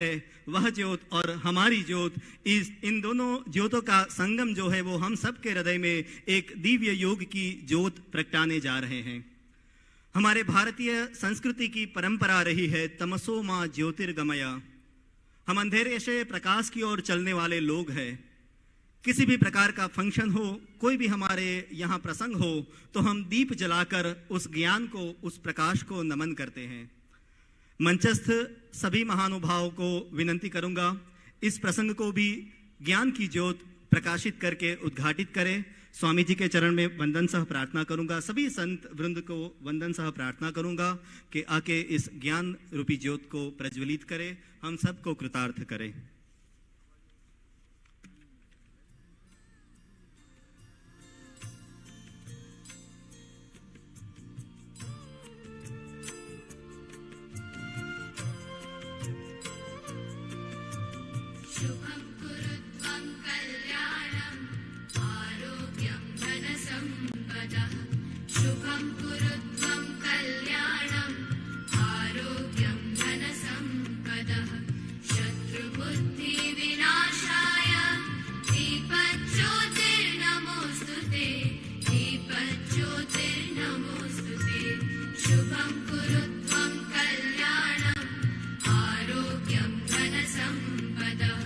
है वह ज्योत और हमारी ज्योत, इन दोनों ज्योतों का संगम जो है वो हम सबके हृदय में एक दिव्य योग की ज्योत प्रगटाने जा रहे हैं। हमारे भारतीय संस्कृति की परंपरा रही है तमसो मां ज्योतिर्गमय। हम अंधेरे से प्रकाश की ओर चलने वाले लोग हैं। किसी भी प्रकार का फंक्शन हो, कोई भी हमारे यहाँ प्रसंग हो, तो हम दीप जलाकर उस ज्ञान को, उस प्रकाश को नमन करते हैं। मंचस्थ सभी महानुभावों को विनंती करूंगा इस प्रसंग को भी ज्ञान की ज्योत प्रकाशित करके उद्घाटित करें। स्वामी जी के चरण में वंदन सह प्रार्थना करूंगा, सभी संत वृंद को वंदन सह प्रार्थना करूंगा कि आके इस ज्ञान रूपी ज्योत को प्रज्वलित करें, हम सबको कृतार्थ करें। शुभं कुरुत्वं कल्याणं आरोग्यं धनसम्पदः। शुभं कुरुत्वं कल्याणं आरोग्यं धनसम्पदः। शत्रुबुद्धिविनाशाय दीपज्योतिर्नमोस्तुते, दीपज्योतिर्नमोस्तुते। शुभं कुरुत्वं कल्याणं आरोग्यं धनसम्पदः।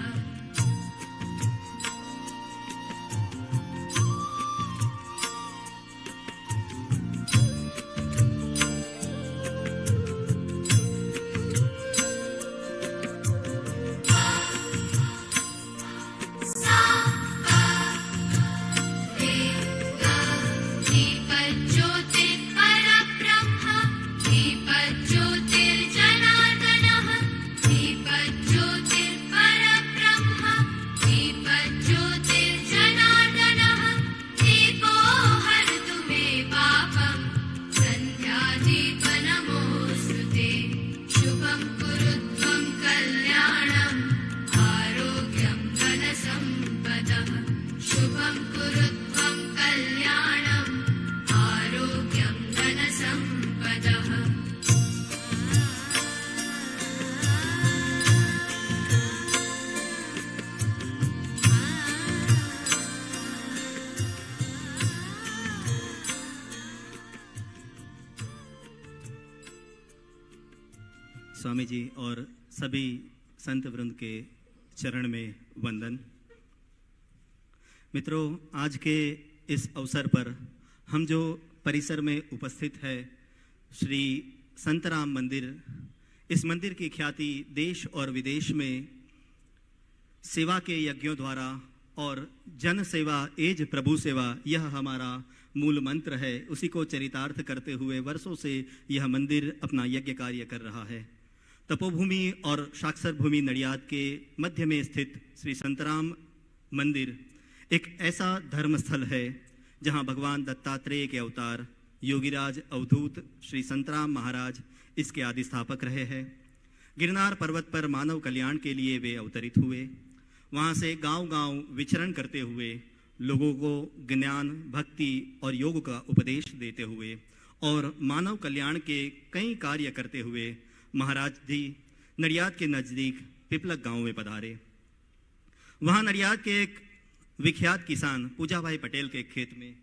स्वामी जी और सभी संत वृंद के चरण में वंदन। मित्रों, आज के इस अवसर पर हम जो परिसर में उपस्थित है श्री संतराम मंदिर, इस मंदिर की ख्याति देश और विदेश में सेवा के यज्ञों द्वारा और जन सेवा एज प्रभु सेवा, यह हमारा मूल मंत्र है। उसी को चरितार्थ करते हुए वर्षों से यह मंदिर अपना यज्ञ कार्य कर रहा है। तपोभूमि और साक्षर भूमि नडियाद के मध्य में स्थित श्री संतराम मंदिर एक ऐसा धर्मस्थल है जहां भगवान दत्तात्रेय के अवतार योगीराज अवधूत श्री संतराम महाराज इसके आदि स्थापक रहे हैं। गिरनार पर्वत पर मानव कल्याण के लिए वे अवतरित हुए। वहां से गांव-गांव विचरण करते हुए लोगों को ज्ञान, भक्ति और योग का उपदेश देते हुए और मानव कल्याण के कई कार्य करते हुए महाराज जी नडियाद के नज़दीक पिपलक गांव में पधारे। वहां नडियाद के एक विख्यात किसान पूजाभाई पटेल के खेत में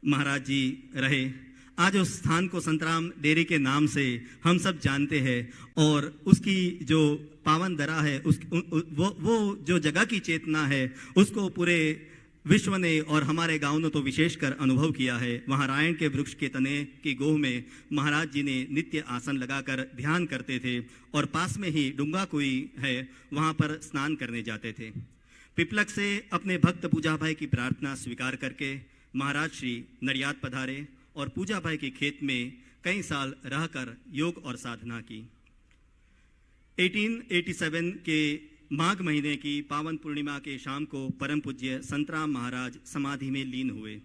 महाराज जी रहे। आज उस स्थान को संतराम डेरी के नाम से हम सब जानते हैं और उसकी जो पावन दरा है, वो जो जगह की चेतना है, उसको पूरे विश्व ने और हमारे गांव ने तो विशेषकर अनुभव किया है। वहाँ रायण के वृक्ष के तने की गोह में महाराज जी ने नित्य आसन लगाकर ध्यान करते थे और पास में ही डूंगा कुई है, वहाँ पर स्नान करने जाते थे। पिपलक से अपने भक्त पूजाभाई की प्रार्थना स्वीकार करके महाराज श्री नडियाद पधारे और पूजाभाई के खेत में कई साल रहकर योग और साधना की। 1887 के माघ महीने की पावन पूर्णिमा के शाम को परम पूज्य संतराम महाराज समाधि में लीन हुए।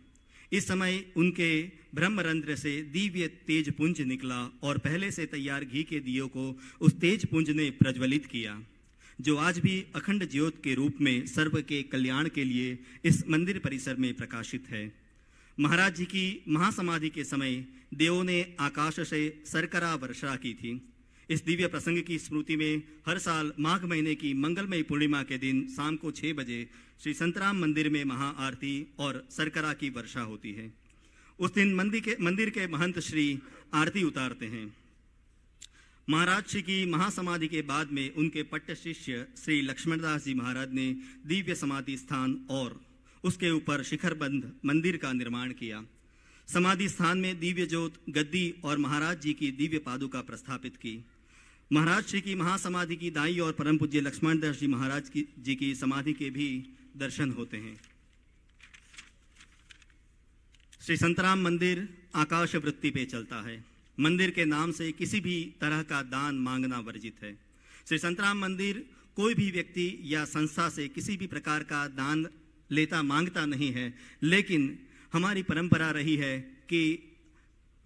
इस समय उनके ब्रह्मरंध्र से दिव्य तेज पुंज निकला और पहले से तैयार घी के दियों को उस तेज पुंज ने प्रज्वलित किया, जो आज भी अखंड ज्योत के रूप में सर्व के कल्याण के लिए इस मंदिर परिसर में प्रकाशित है। महाराज जी की महासमाधि के समय देवों ने आकाश से सरकरा वर्षा की थी। इस दिव्य प्रसंग की स्मृति में हर साल माघ महीने की मंगलमयी पूर्णिमा के दिन शाम को 6 बजे श्री संतराम मंदिर में महाआरती और शर्करा की वर्षा होती है। उस दिन मंदिर के महंत श्री आरती उतारते हैं। महाराज श्री की महासमाधि के बाद में उनके पट्ट शिष्य श्री लक्ष्मणदास जी महाराज ने दिव्य समाधि स्थान और उसके ऊपर शिखरबंद मंदिर का निर्माण किया। समाधि स्थान में दिव्य ज्योत, गद्दी और महाराज जी की दिव्य पादुका प्रस्थापित की। महाराज श्री की महासमाधि की दाई और परम पूज्य लक्ष्मणदास जी महाराज जी की समाधि के भी दर्शन होते हैं। श्री संतराम मंदिर आकाश वृत्ति पे चलता है। मंदिर के नाम से किसी भी तरह का दान मांगना वर्जित है। श्री संतराम मंदिर कोई भी व्यक्ति या संस्था से किसी भी प्रकार का दान लेता मांगता नहीं है, लेकिन हमारी परंपरा रही है कि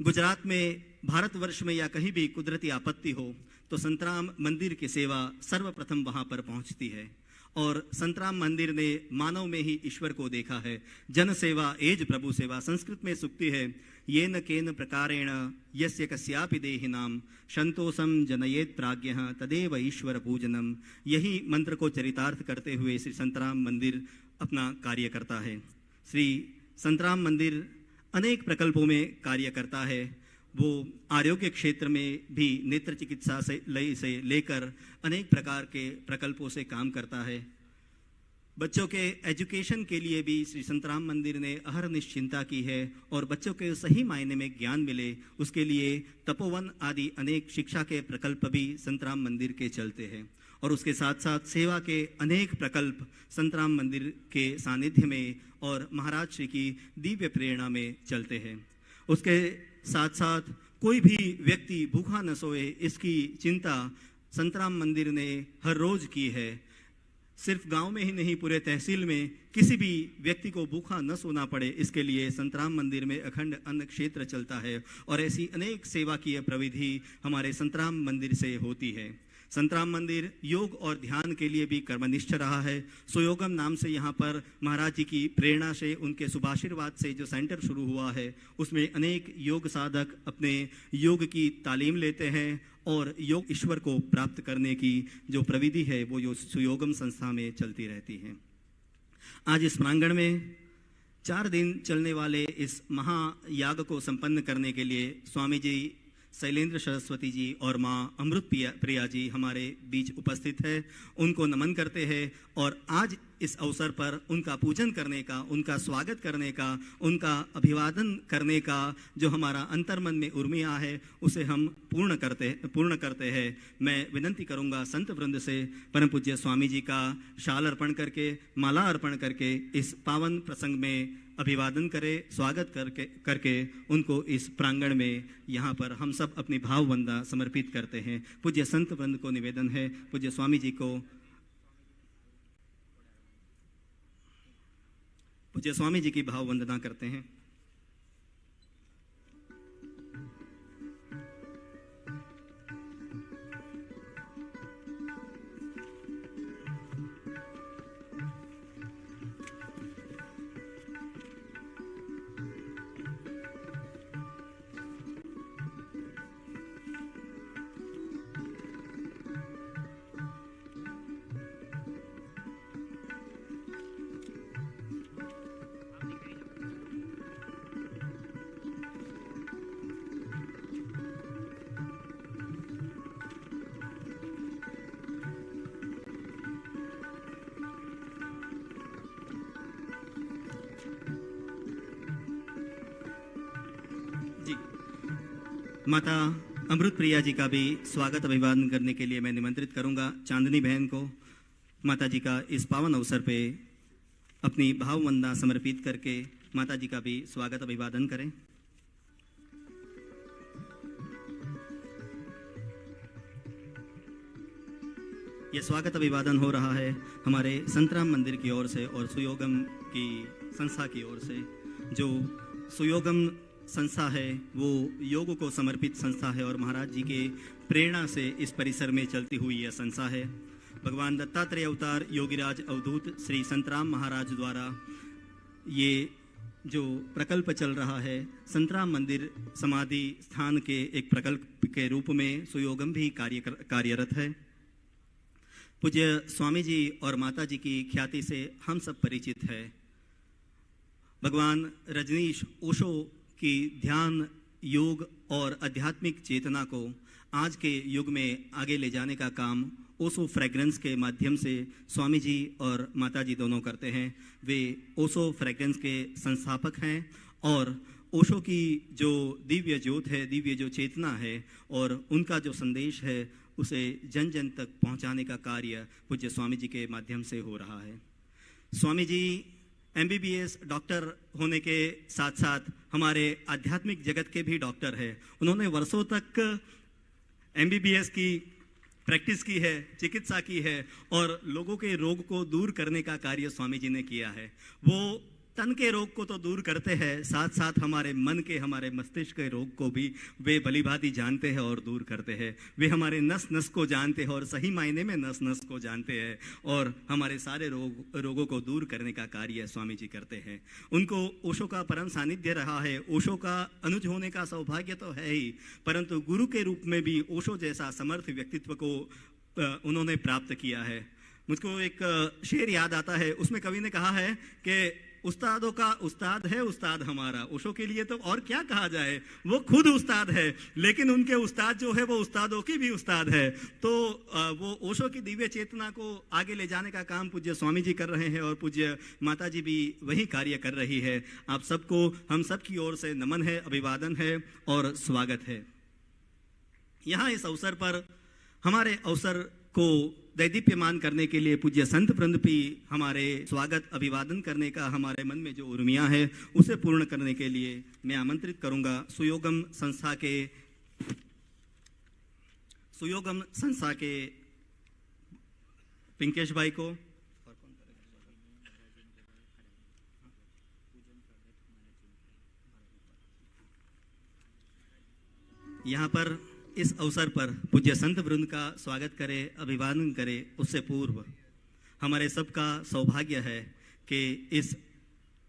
गुजरात में, भारतवर्ष में या कहीं भी कुदरती आपत्ति हो तो संतराम मंदिर की सेवा सर्वप्रथम वहां पर पहुंचती है। और संतराम मंदिर ने मानव में ही ईश्वर को देखा है। जन सेवा एज प्रभु सेवा। संस्कृत में सूक्ति है, येन केन प्रकारेण यस्य कस्यापि देहिनाम संतोषम जनयेत प्राज्ञः तदेव ईश्वर पूजनम। यही मंत्र को चरितार्थ करते हुए श्री संतराम मंदिर अपना कार्य करता है। श्री संतराम मंदिर अनेक प्रकल्पों में कार्य करता है। वो आरोग्य क्षेत्र में भी नेत्र चिकित्सा से लेकर अनेक प्रकार के प्रकल्पों से काम करता है। बच्चों के एजुकेशन के लिए भी श्री संतराम मंदिर ने अहरनिश चिंता की है और बच्चों के सही मायने में ज्ञान मिले उसके लिए तपोवन आदि अनेक शिक्षा के प्रकल्प भी संतराम मंदिर के चलते हैं। और उसके साथ साथ सेवा के अनेक प्रकल्प संतराम मंदिर के सानिध्य में और महाराज श्री की दिव्य प्रेरणा में चलते हैं। उसके साथ साथ कोई भी व्यक्ति भूखा न सोए, इसकी चिंता संतराम मंदिर ने हर रोज की है। सिर्फ गांव में ही नहीं, पूरे तहसील में किसी भी व्यक्ति को भूखा न सोना पड़े, इसके लिए संतराम मंदिर में अखंड अन्न क्षेत्र चलता है। और ऐसी अनेक सेवाकीय प्रविधि हमारे संतराम मंदिर से होती है। संतराम मंदिर योग और ध्यान के लिए भी कर्मनिष्ठ रहा है। सुयोगम नाम से यहाँ पर महाराज जी की प्रेरणा से, उनके शुभाशीर्वाद से जो सेंटर शुरू हुआ है, उसमें अनेक योग साधक अपने योग की तालीम लेते हैं और योग ईश्वर को प्राप्त करने की जो प्रविधि है वो जो सुयोगम संस्था में चलती रहती है। आज इस प्रांगण में 4 दिन चलने वाले इस महायाग को संपन्न करने के लिए स्वामी जी शैलेंद्र सरस्वती जी और माँ अमृत प्रिया जी हमारे बीच उपस्थित है। उनको नमन करते हैं और आज इस अवसर पर उनका पूजन करने का, उनका स्वागत करने का, उनका अभिवादन करने का जो हमारा अंतर्मन में उर्मिया है उसे हम पूर्ण करते हैं। मैं विनंती करूंगा संत वृंद से परम पूज्य स्वामी जी का शाल अर्पण करके, माला अर्पण करके इस पावन प्रसंग में अभिवादन करें, स्वागत करके उनको इस प्रांगण में यहाँ पर हम सब अपनी भाव वंदना समर्पित करते हैं। पूज्य संत वृंद को निवेदन है, पूज्य स्वामी जी को, पूज्य स्वामी जी की भाव वंदना करते हैं। माता अमृत प्रिया जी का भी स्वागत अभिवादन करने के लिए मैं निमंत्रित करूंगा चांदनी बहन को। माता जी का इस पावन अवसर पे अपनी भाव वंदना समर्पित करके माता जी का भी स्वागत अभिवादन करें। यह स्वागत अभिवादन हो रहा है हमारे संतराम मंदिर की ओर से और सुयोगम की संस्था की ओर से। जो सुयोगम संस्था है वो योग को समर्पित संस्था है और महाराज जी के प्रेरणा से इस परिसर में चलती हुई यह संस्था है। भगवान दत्तात्रेय अवतार योगीराज अवधूत श्री संतराम महाराज द्वारा ये जो प्रकल्प चल रहा है, संतराम मंदिर समाधि स्थान के एक प्रकल्प के रूप में सुयोगम भी कार्यरत है। पूज्य स्वामी जी और माता जी की ख्याति से हम सब परिचित है। भगवान रजनीश ओशो की ध्यान, योग और आध्यात्मिक चेतना को आज के युग में आगे ले जाने का काम ओशो फ्रेग्रेंस के माध्यम से स्वामी जी और माता जी दोनों करते हैं। वे ओशो फ्रेग्रेंस के संस्थापक हैं और ओशो की जो दिव्य ज्योत है, दिव्य जो चेतना है और उनका जो संदेश है, उसे जन जन तक पहुंचाने का कार्य पूज्य स्वामी जी के माध्यम से हो रहा है। स्वामी जी MBBS डॉक्टर होने के साथ साथ हमारे आध्यात्मिक जगत के भी डॉक्टर हैं। उन्होंने वर्षों तक MBBS की प्रैक्टिस की है, चिकित्सा की है और लोगों के रोग को दूर करने का कार्य स्वामी जी ने किया है। वो तन के रोग को तो दूर करते हैं, साथ साथ हमारे मन के, हमारे मस्तिष्क के रोग को भी वे भलीभांति जानते हैं और दूर करते हैं। वे हमारे नस नस को जानते हैं और सही मायने में नस नस को जानते हैं और हमारे सारे रोगों को दूर करने का कार्य स्वामी जी करते हैं। उनको ओशो का परम सानिध्य रहा है। ओशो का अनुज होने का सौभाग्य तो है ही, परंतु गुरु के रूप में भी ओशो जैसा समर्थ व्यक्तित्व को उन्होंने प्राप्त किया है। मुझको एक शेर याद आता है, उसमें कवि ने कहा है कि उस्तादों का उस्ताद है उस्ताद हमारा। ओशो के लिए तो और क्या कहा जाए, वो खुद उस्ताद है, लेकिन उनके उस्ताद जो है वो उस्तादों की भी उस्ताद है। तो वो ओशो की दिव्य चेतना को आगे ले जाने का काम पूज्य स्वामी जी कर रहे हैं और पूज्य माता जी भी वही कार्य कर रही है। आप सबको हम सब की ओर से नमन है, अभिवादन है और स्वागत है। यहाँ इस अवसर पर हमारे अवसर को दैदीप्यमान करने के लिए पूज्य संत वृंद भी हमारे स्वागत अभिवादन करने का हमारे मन में जो उर्मियां है उसे पूर्ण करने के लिए मैं आमंत्रित करूंगा सुयोगम संस्था के पिंकेश भाई को। यहाँ पर इस अवसर पर पूज्य संत वृंद का स्वागत करे, अभिवादन करे, उससे पूर्व हमारे सबका सौभाग्य है कि इस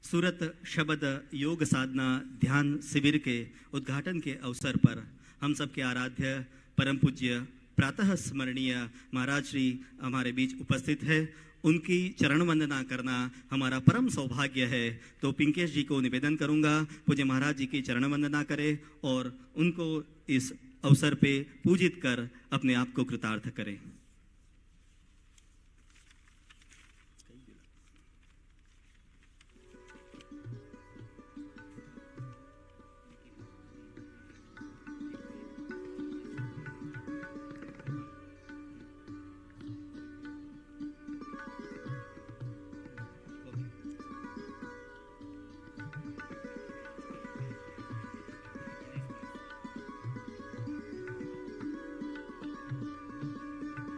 सूरत शब्द योग साधना ध्यान शिविर के उद्घाटन के अवसर पर हम सबके आराध्य परम पूज्य प्रातः स्मरणीय महाराज श्री हमारे बीच उपस्थित है। उनकी चरण वंदना करना हमारा परम सौभाग्य है। तो पिंकेश जी को निवेदन करूंगा पूज्य महाराज जी की चरण वंदना करें और उनको इस अवसर पे पूजित कर अपने आप को कृतार्थ करें।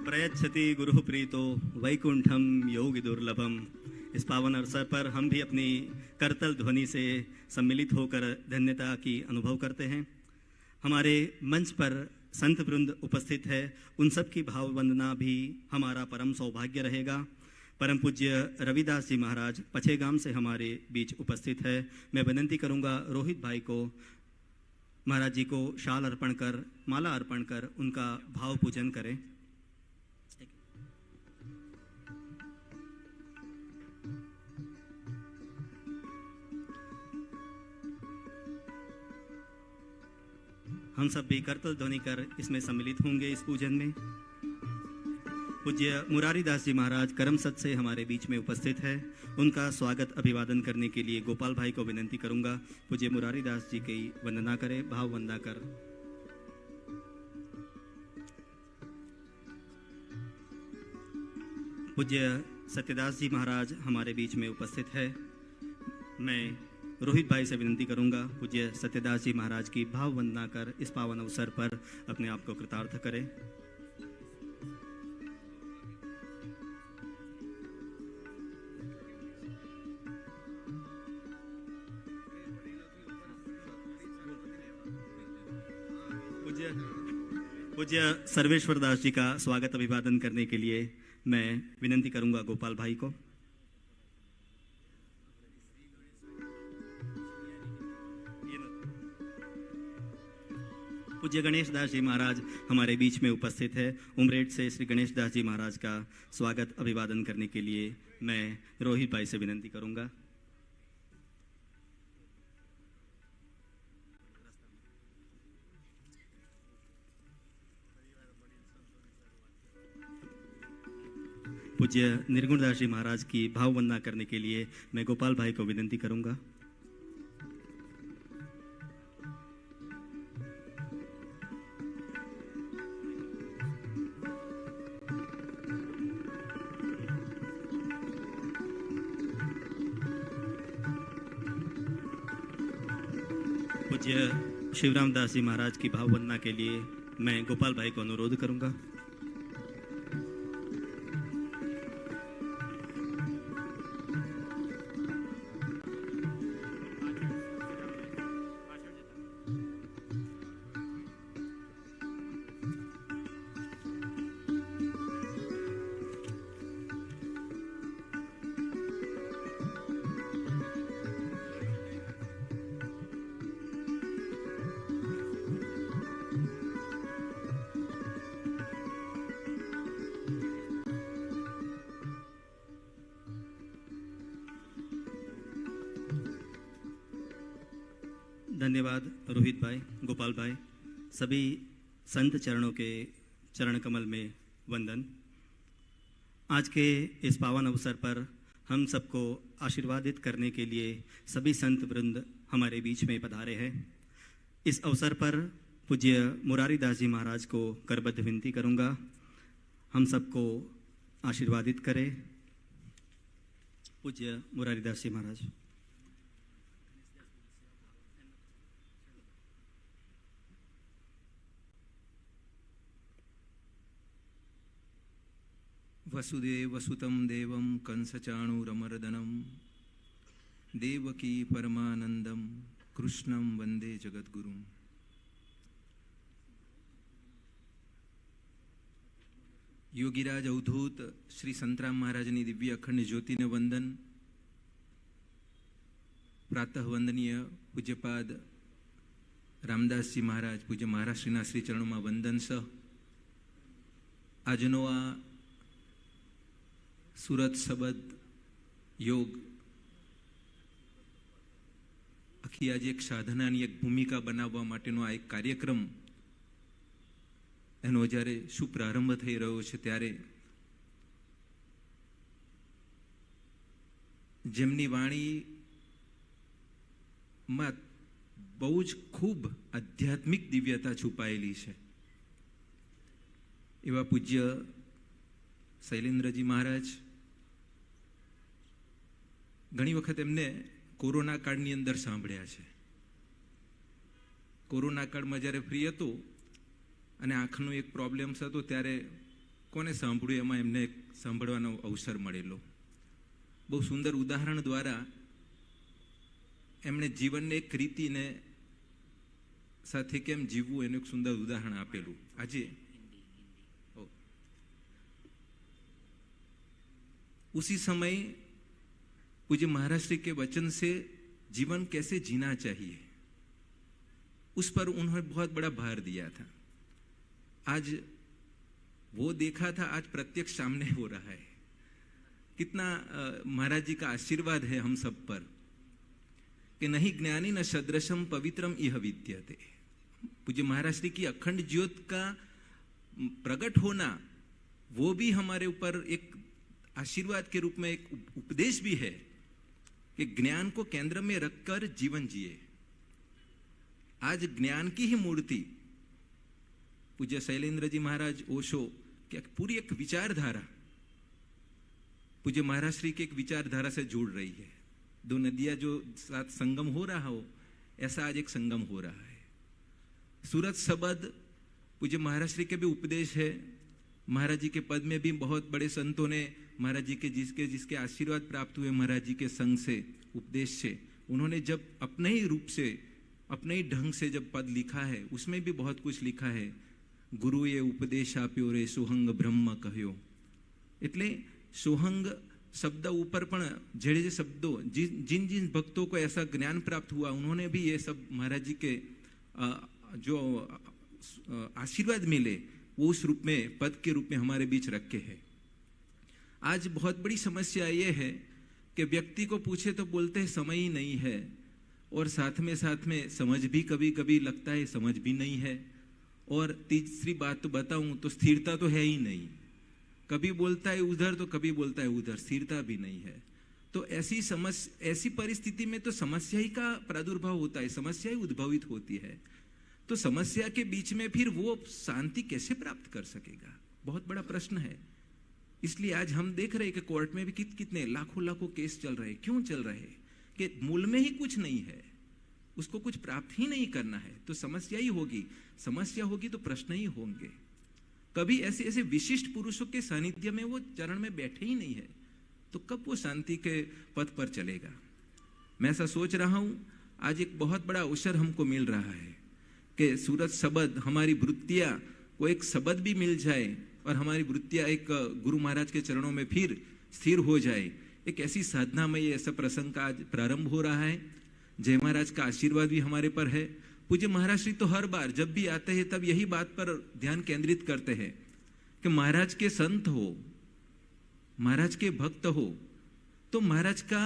प्रयच्छति गुरु प्रीतो वैकुंठम योगी दुर्लभम। इस पावन अवसर पर हम भी अपनी करतल ध्वनि से सम्मिलित होकर धन्यता की अनुभव करते हैं। हमारे मंच पर संत वृंद उपस्थित है, उन सब की भाव वंदना भी हमारा परम सौभाग्य रहेगा। परम पूज्य रविदास जी महाराज पछेगाम से हमारे बीच उपस्थित है। मैं विनंती करूंगा रोहित भाई को महाराज जी को शाल अर्पण कर, माला अर्पण कर उनका भाव पूजन करें। हम सब भी करतल ध्वनि कर इसमें सम्मिलित होंगे इस पूजन में। पूज्य मुरारी दास जी महाराज करमसद से हमारे बीच में उपस्थित है। उनका स्वागत अभिवादन करने के लिए गोपाल भाई को विनंती करूंगा पूज्य मुरारी दास जी की वंदना करें, भाव वंदना कर। पूज्य सत्यदास जी महाराज हमारे बीच में उपस्थित है। मैं रोहित भाई से विनंती करूंगा पूज्य सत्यदास जी महाराज की भाव वंदना कर इस पावन अवसर पर अपने आप को कृतार्थ करें। पूज्य सर्वेश्वर दास जी का स्वागत अभिवादन करने के लिए मैं विनंती करूंगा गोपाल भाई को। पूज्य गणेश दास जी महाराज हमारे बीच में उपस्थित है। उमरेठ से श्री गणेश दास जी महाराज का स्वागत अभिवादन करने के लिए मैं रोहित भाई से विनंती करूंगा। पूज्य निर्गुण दास जी महाराज की भाव वंदना करने के लिए मैं गोपाल भाई को विनंती करूंगा। पूज्य शिवराम दास जी महाराज की भाव वंदना के लिए मैं गोपाल भाई को अनुरोध करूंगा। धन्यवाद रोहित भाई, गोपाल भाई। सभी संत चरणों के चरण कमल में वंदन। आज के इस पावन अवसर पर हम सबको आशीर्वादित करने के लिए सभी संत वृंद हमारे बीच में पधारे हैं। इस अवसर पर पूज्य मुरारी दास जी महाराज को करबद्ध विनती करूंगा, हम सबको आशीर्वादित करें। पूज्य मुरारी दास जी महाराज। वसुदेव वसुतं देवं कंसचाणूरमर्दनं देवकी परमानंदं कृष्णं वंदे जगद्गुरुं। योगीराज अवधूत श्री संतराम महाराजनी दिव्य अखंड ज्योतिने वंदन। प्रातः वंदनीय पूज्यपाद रामदास जी महाराज पूज्य महाराष्ट्रीना श्री चरणों में वंदन सह આજનો આ સુરત શબદ યોગ આખી આજે એક સાધનાની એક ભૂમિકા બનાવવા માટેનો આ એક કાર્યક્રમ એનો જ્યારે શુભારંભ થઈ રહ્યો છે ત્યારે જેમની વાણીમાં બહુ જ ખૂબ આધ્યાત્મિક દિવ્યતા છુપાયેલી છે એવા પૂજ્ય શૈલેન્દ્રજી મહારાજ ઘણી વખત એમને કોરોના કાળની અંદર સાંભળ્યા છે। કોરોના કાળમાં જ્યારે ફ્રી હતો અને આંખનો એક પ્રોબ્લેમ્સ હતો ત્યારે કોને સાંભળ્યું એમાં એમને સાંભળવાનો અવસર મળેલો। બહુ સુંદર ઉદાહરણ દ્વારા એમણે જીવનને એક રીતિને સાથે કેમ જીવવું એનું એક સુંદર ઉદાહરણ આપેલું। આજે उसी समय पूज्य महाराज श्री के वचन से जीवन कैसे जीना चाहिए उस पर उन्होंने बहुत बड़ा भार दिया था। आज वो देखा था, आज प्रत्यक्ष सामने हो रहा है। कितना महाराज जी का आशीर्वाद है हम सब पर कि नहीं ज्ञानी न सदृशम पवित्रम इह विद्यते। पूज्य महाराज श्री की अखंड ज्योत का प्रकट होना वो भी हमारे ऊपर एक आशीर्वाद के रूप में एक उपदेश भी है कि ज्ञान को केंद्र में रखकर जीवन जिए। आज ज्ञान की ही मूर्ति पूज्य शैलेंद्र जी महाराज ओशो की पूरी एक विचारधारा पूज्य महाराज श्री की एक विचारधारा से जुड़ रही है। दो नदियां जो साथ संगम हो रहा हो ऐसा आज एक संगम हो रहा है। सूरत शबद पूज्य महाराज श्री के भी उपदेश है। महाराज जी के पद में भी बहुत बड़े संतों ने महाराज जी के जिसके आशीर्वाद प्राप्त हुए महाराज जी के संग से उपदेश से उन्होंने जब अपने ही रूप से अपने ही ढंग से जब पद लिखा है उसमें भी बहुत कुछ लिखा है। गुरु ये उपदेश आप्यो रे सोहंग ब्रह्म कह्यो। એટલે सोहंग शब्द ऊपर पण जे शब्दों जिन जिन भक्तों को ऐसा ज्ञान प्राप्त हुआ उन्होंने भी ये सब महाराज जी के जो आशीर्वाद मिले वो उस रूप में, पद के रूप में हमारे बीच रखे हैं। आज बहुत बड़ी समस्या ये है कि व्यक्ति को पूछे तो बोलते हैं समय ही नहीं है, और साथ में समझ भी कभी कभी लगता है समझ भी नहीं है, और तीसरी बात तो बताऊं तो स्थिरता तो है ही नहीं। कभी बोलता है उधर तो कभी बोलता है उधर, स्थिरता भी नहीं है। तो ऐसी परिस्थिति में तो समस्या ही का प्रादुर्भाव होता है, समस्या ही उद्भवित होती है। तो समस्या के बीच में फिर वो शांति कैसे प्राप्त कर सकेगा, बहुत बड़ा प्रश्न है। इसलिए आज हम देख रहे हैं कि कोर्ट में भी कितने लाखों केस चल रहे हैं। क्यों चल रहे हैं? कि मूल में ही कुछ नहीं है, उसको कुछ प्राप्त ही नहीं करना है, तो समस्या ही होगी। समस्या होगी तो प्रश्न ही होंगे। कभी ऐसे विशिष्ट पुरुषों के सानिध्य में वो चरण में बैठे ही नहीं है, तो कब वो शांति के पथ पर चलेगा? मैं ऐसा सोच रहा हूं, आज एक बहुत बड़ा अवसर हमको मिल रहा है कि सूरत शब्द, हमारी वृत्तियां को एक शब्द भी मिल जाए और हमारी वृत्तियां एक गुरु महाराज के चरणों में फिर स्थिर हो जाए। एक ऐसी साधना में ये ऐसा प्रसंग का आज प्रारंभ हो रहा है। जय महाराज का आशीर्वाद भी हमारे पर है। पूज्य महाराज श्री तो हर बार जब भी आते हैं तब यही बात पर ध्यान केंद्रित करते हैं कि महाराज के संत हो, महाराज के भक्त हो, तो महाराज का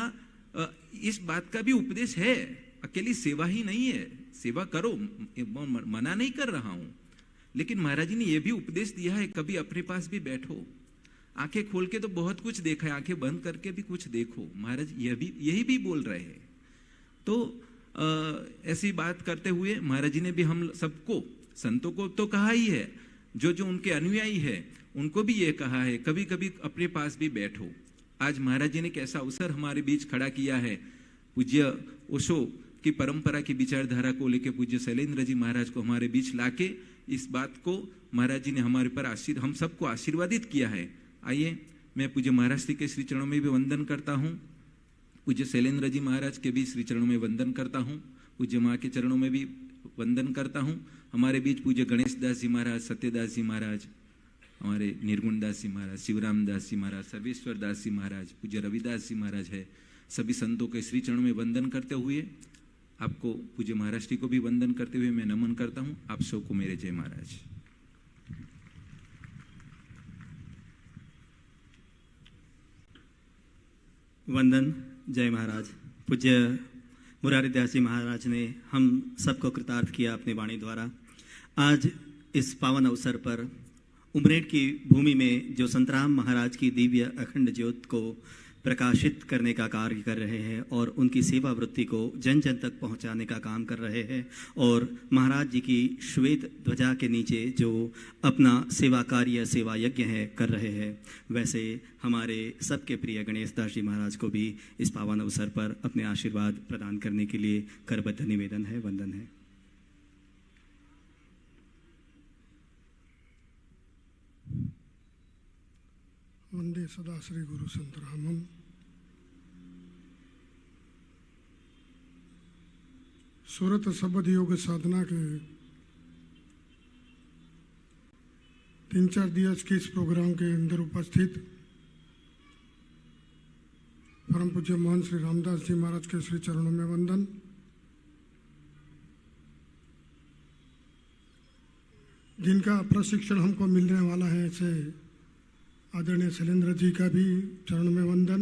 इस बात का भी उपदेश है। अकेली सेवा ही नहीं है, सेवा करो, मना नहीं कर रहा हूं, लेकिन महाराज जी ने यह भी उपदेश दिया है, कभी अपने पास भी बैठो, आंखें खोल के तो बहुत कुछ देखा है, आंखें बंद करके भी कुछ देखो। महाराज यही भी बोल रहे हैं। तो ऐसी बात करते हुए महाराज जी ने भी हम सबको, संतों को तो कहा ही है, जो उनके अनुयायी है उनको भी ये कहा है, कभी कभी अपने पास भी बैठो। आज महाराज जी ने कैसा अवसर हमारे बीच खड़ा किया है। पूज्य ओशो की परंपरा की विचारधारा को लेकर पूज्य शैलेंद्र जी महाराज को हमारे बीच लाके इस बात को महाराज जी ने हमारे पर हम सबको आशीर्वादित किया है। आइए, मैं पूज्य महाराज जी के श्री चरणों में भी वंदन करता हूँ, पूज्य शैलेंद्र जी महाराज के भी श्री चरणों में वंदन करता हूँ, पूज्य माँ के चरणों में भी वंदन करता हूँ। हमारे बीच पूज्य गणेश दास जी महाराज, सत्यदास जी महाराज, हमारे निर्गुण दास जी महाराज, शिवराम दास जी महाराज, सर्वेश्वर दास जी महाराज, पूज्य रविदास जी महाराज है। सभी संतों के श्री चरणों में वंदन करते हुए आपको, पूज्य महाराज जी को भी वंदन करते हुए मैं नमन करता हूँ। आप सबको मेरे जय महाराज। वंदन, जय महाराज। पूज्य मुरारीदास जी महाराज ने हम सबको कृतार्थ किया अपनी वाणी द्वारा। आज इस पावन अवसर पर उमरेड की भूमि में जो संतराम महाराज की दिव्य अखंड ज्योत को प्रकाशित करने का कार्य कर रहे हैं और उनकी सेवा वृत्ति को जन जन तक पहुंचाने का काम कर रहे हैं, और महाराज जी की श्वेत ध्वजा के नीचे जो अपना सेवा कार्य, सेवा यज्ञ है कर रहे हैं, वैसे हमारे सबके प्रिय गणेश दास जी महाराज को भी इस पावन अवसर पर अपने आशीर्वाद प्रदान करने के लिए करबद्ध निवेदन है, वंदन है। वंदे सदा श्री गुरु संतरामम। सूरत शब्द योग साधना के 3-4 दिवस के इस प्रोग्राम के अंदर उपस्थित परम पूज्य महान श्री रामदास जी महाराज के श्री चरणों में वंदन। जिनका प्रशिक्षण हमको मिलने वाला है, ऐसे आदरणीय शैलेंद्र जी का भी चरण में वंदन।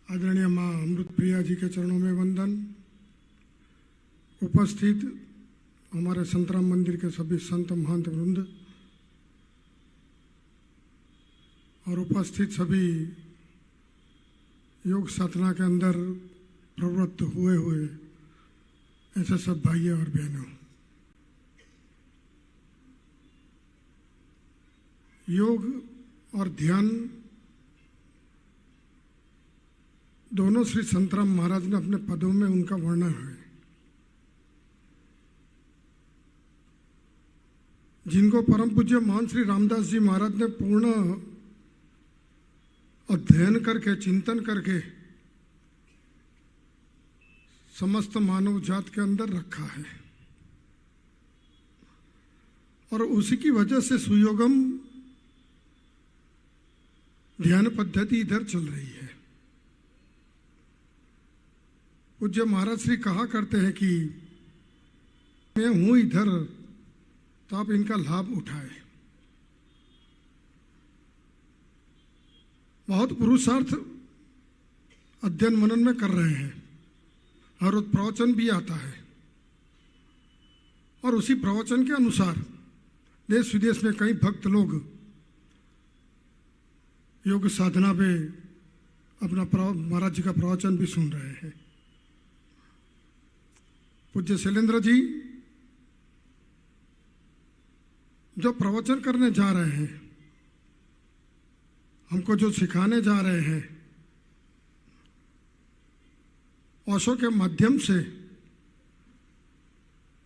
आदरणीय माँ अमृत प्रिया जी के चरणों में वंदन। उपस्थित हमारे संतराम मंदिर के सभी संत महंत वृंद और उपस्थित सभी योग साधना के अंदर प्रवृत्त हुए ऐसे सब भाइयों और बहनों, योग और ध्यान दोनों श्री संतराम महाराज ने अपने पदों में उनका वर्णन है। जिनको परम पूज्य महान श्री रामदास जी महाराज ने पूर्ण अध्ययन करके, चिंतन करके समस्त मानव जात के अंदर रखा है, और उसी की वजह से सुयोगम ध्यान पद्धति इधर चल रही है। पूज्य महाराज श्री कहा करते हैं कि मैं हूं इधर, तो आप इनका लाभ उठाएं। बहुत पुरुषार्थ अध्ययन मनन में कर रहे हैं, हर रोज प्रवचन भी आता है, और उसी प्रवचन के अनुसार देश विदेश में कई भक्त लोग योग साधना पे अपना महाराज जी का प्रवचन भी सुन रहे हैं। पूज्य शैलेंद्र जी जो प्रवचन करने जा रहे हैं, हमको जो सिखाने जा रहे हैं, ओशो के माध्यम से